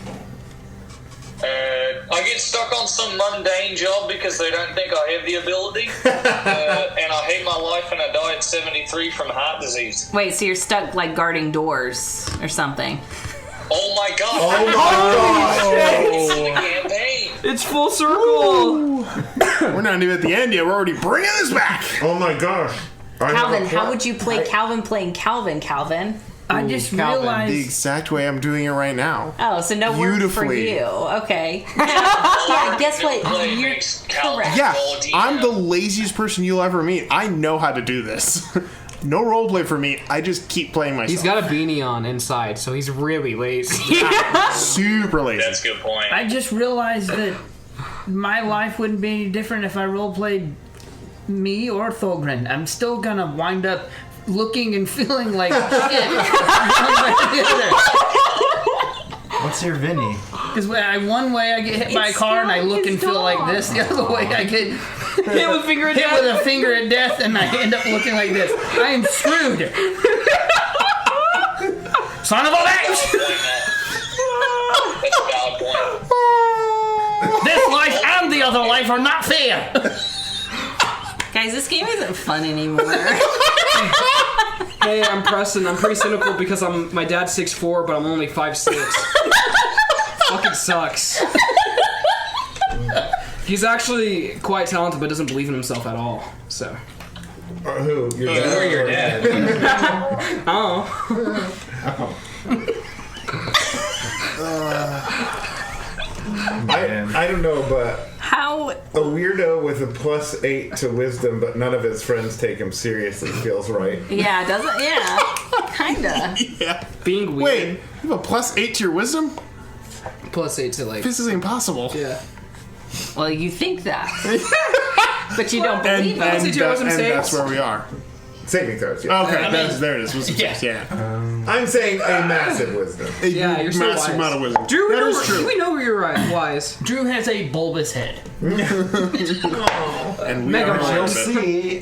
I get stuck on some mundane job because they don't think I have the ability, and I hate my life and I die at 73 from heart disease. Wait, so you're stuck like guarding doors or something? Oh my god! Oh my It's the campaign. It's full circle. We're not even at the end yet. We're already bringing this back. Oh my gosh. Calvin, how would you play Calvin playing Calvin? I just The realized. exact way I'm doing it right now. Oh, so no work for Beautifully. you. Okay. Yeah, guess what? You're correct. Yeah, I'm the laziest person you'll ever meet. I know how to do this. No roleplay for me. I just keep playing myself. He's got a beanie on inside, so he's really lazy. Super lazy. That's a good point. I just realized that my life wouldn't be any different if I roleplayed me or Thulgrin. I'm still gonna wind up looking and feeling like shit. What's your Vinny? Because one way I get hit by a car and I look and feel like this. The other way I get Hit with finger at hit death. with a finger at death and I end up looking like this. I am screwed. Son of a bitch! That's a valid point. This life and the other life are not fair. Guys, this game isn't fun anymore. Hey, I'm Preston. I'm pretty cynical because my dad's 6'4", but I'm only 5'6". Fucking sucks. He's actually quite talented, but doesn't believe in himself at all. So. Who? Your dad? Or your dad. Oh. I don't know, but How? a weirdo with a +8 to wisdom, but none of his friends take him seriously feels right. Yeah, doesn't? Yeah. Kinda. Yeah. Being weird. Wait, you have a +8 to your wisdom? +8 to like. This is impossible. Yeah. Well, you think that. But you don't believe it. That's where we are. Saving throws, yeah. Okay, there it is. Wisdom saves, yeah. I'm saying a massive wisdom. Yeah, you're so massive wise. amount of wisdom. Drew, that is true. we know you're right. Wise. Drew has a bulbous head. And we Mega are Man. You'll see.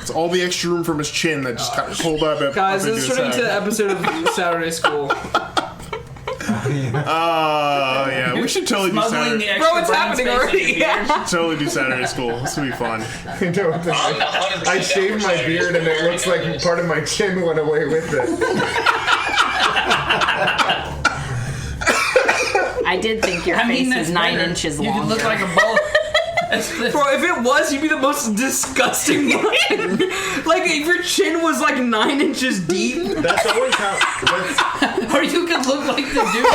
It's all the extra room from his chin that just got pulled up. Guys, up this is into turning his into an head. episode of Saturday School. Oh, yeah. We should totally do Smuggling the Saturday. extra Bro, it's brain happening space already. into beer. Totally do Saturday school. This will be fun. You know what I shaved my beard and it looks like part of my chin went away with it. I did think your face that's is 9 better. inches You long. could look like a ball. Bro, if it was, you'd be the most disgusting one. Like, if your chin was like 9 inches deep. That's always how. Or you could look like the dude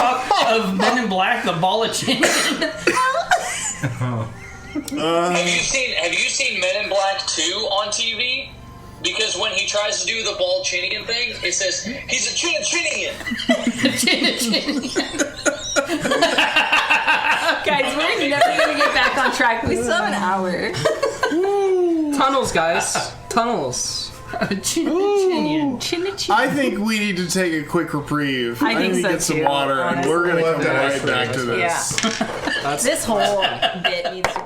of Men in Black, the ball of chin. Have you seen Men in Black 2 on TV? Because when he tries to do the ball chinian thing, it says he's a chin-chinian. Guys, we're never gonna get back on track. We still have an hour. Tunnels, guys. Tunnels. I think we need to take a quick reprieve. I think need so to get some too, water, and we're going to come honestly. right back to this. Yeah. This whole bit needs to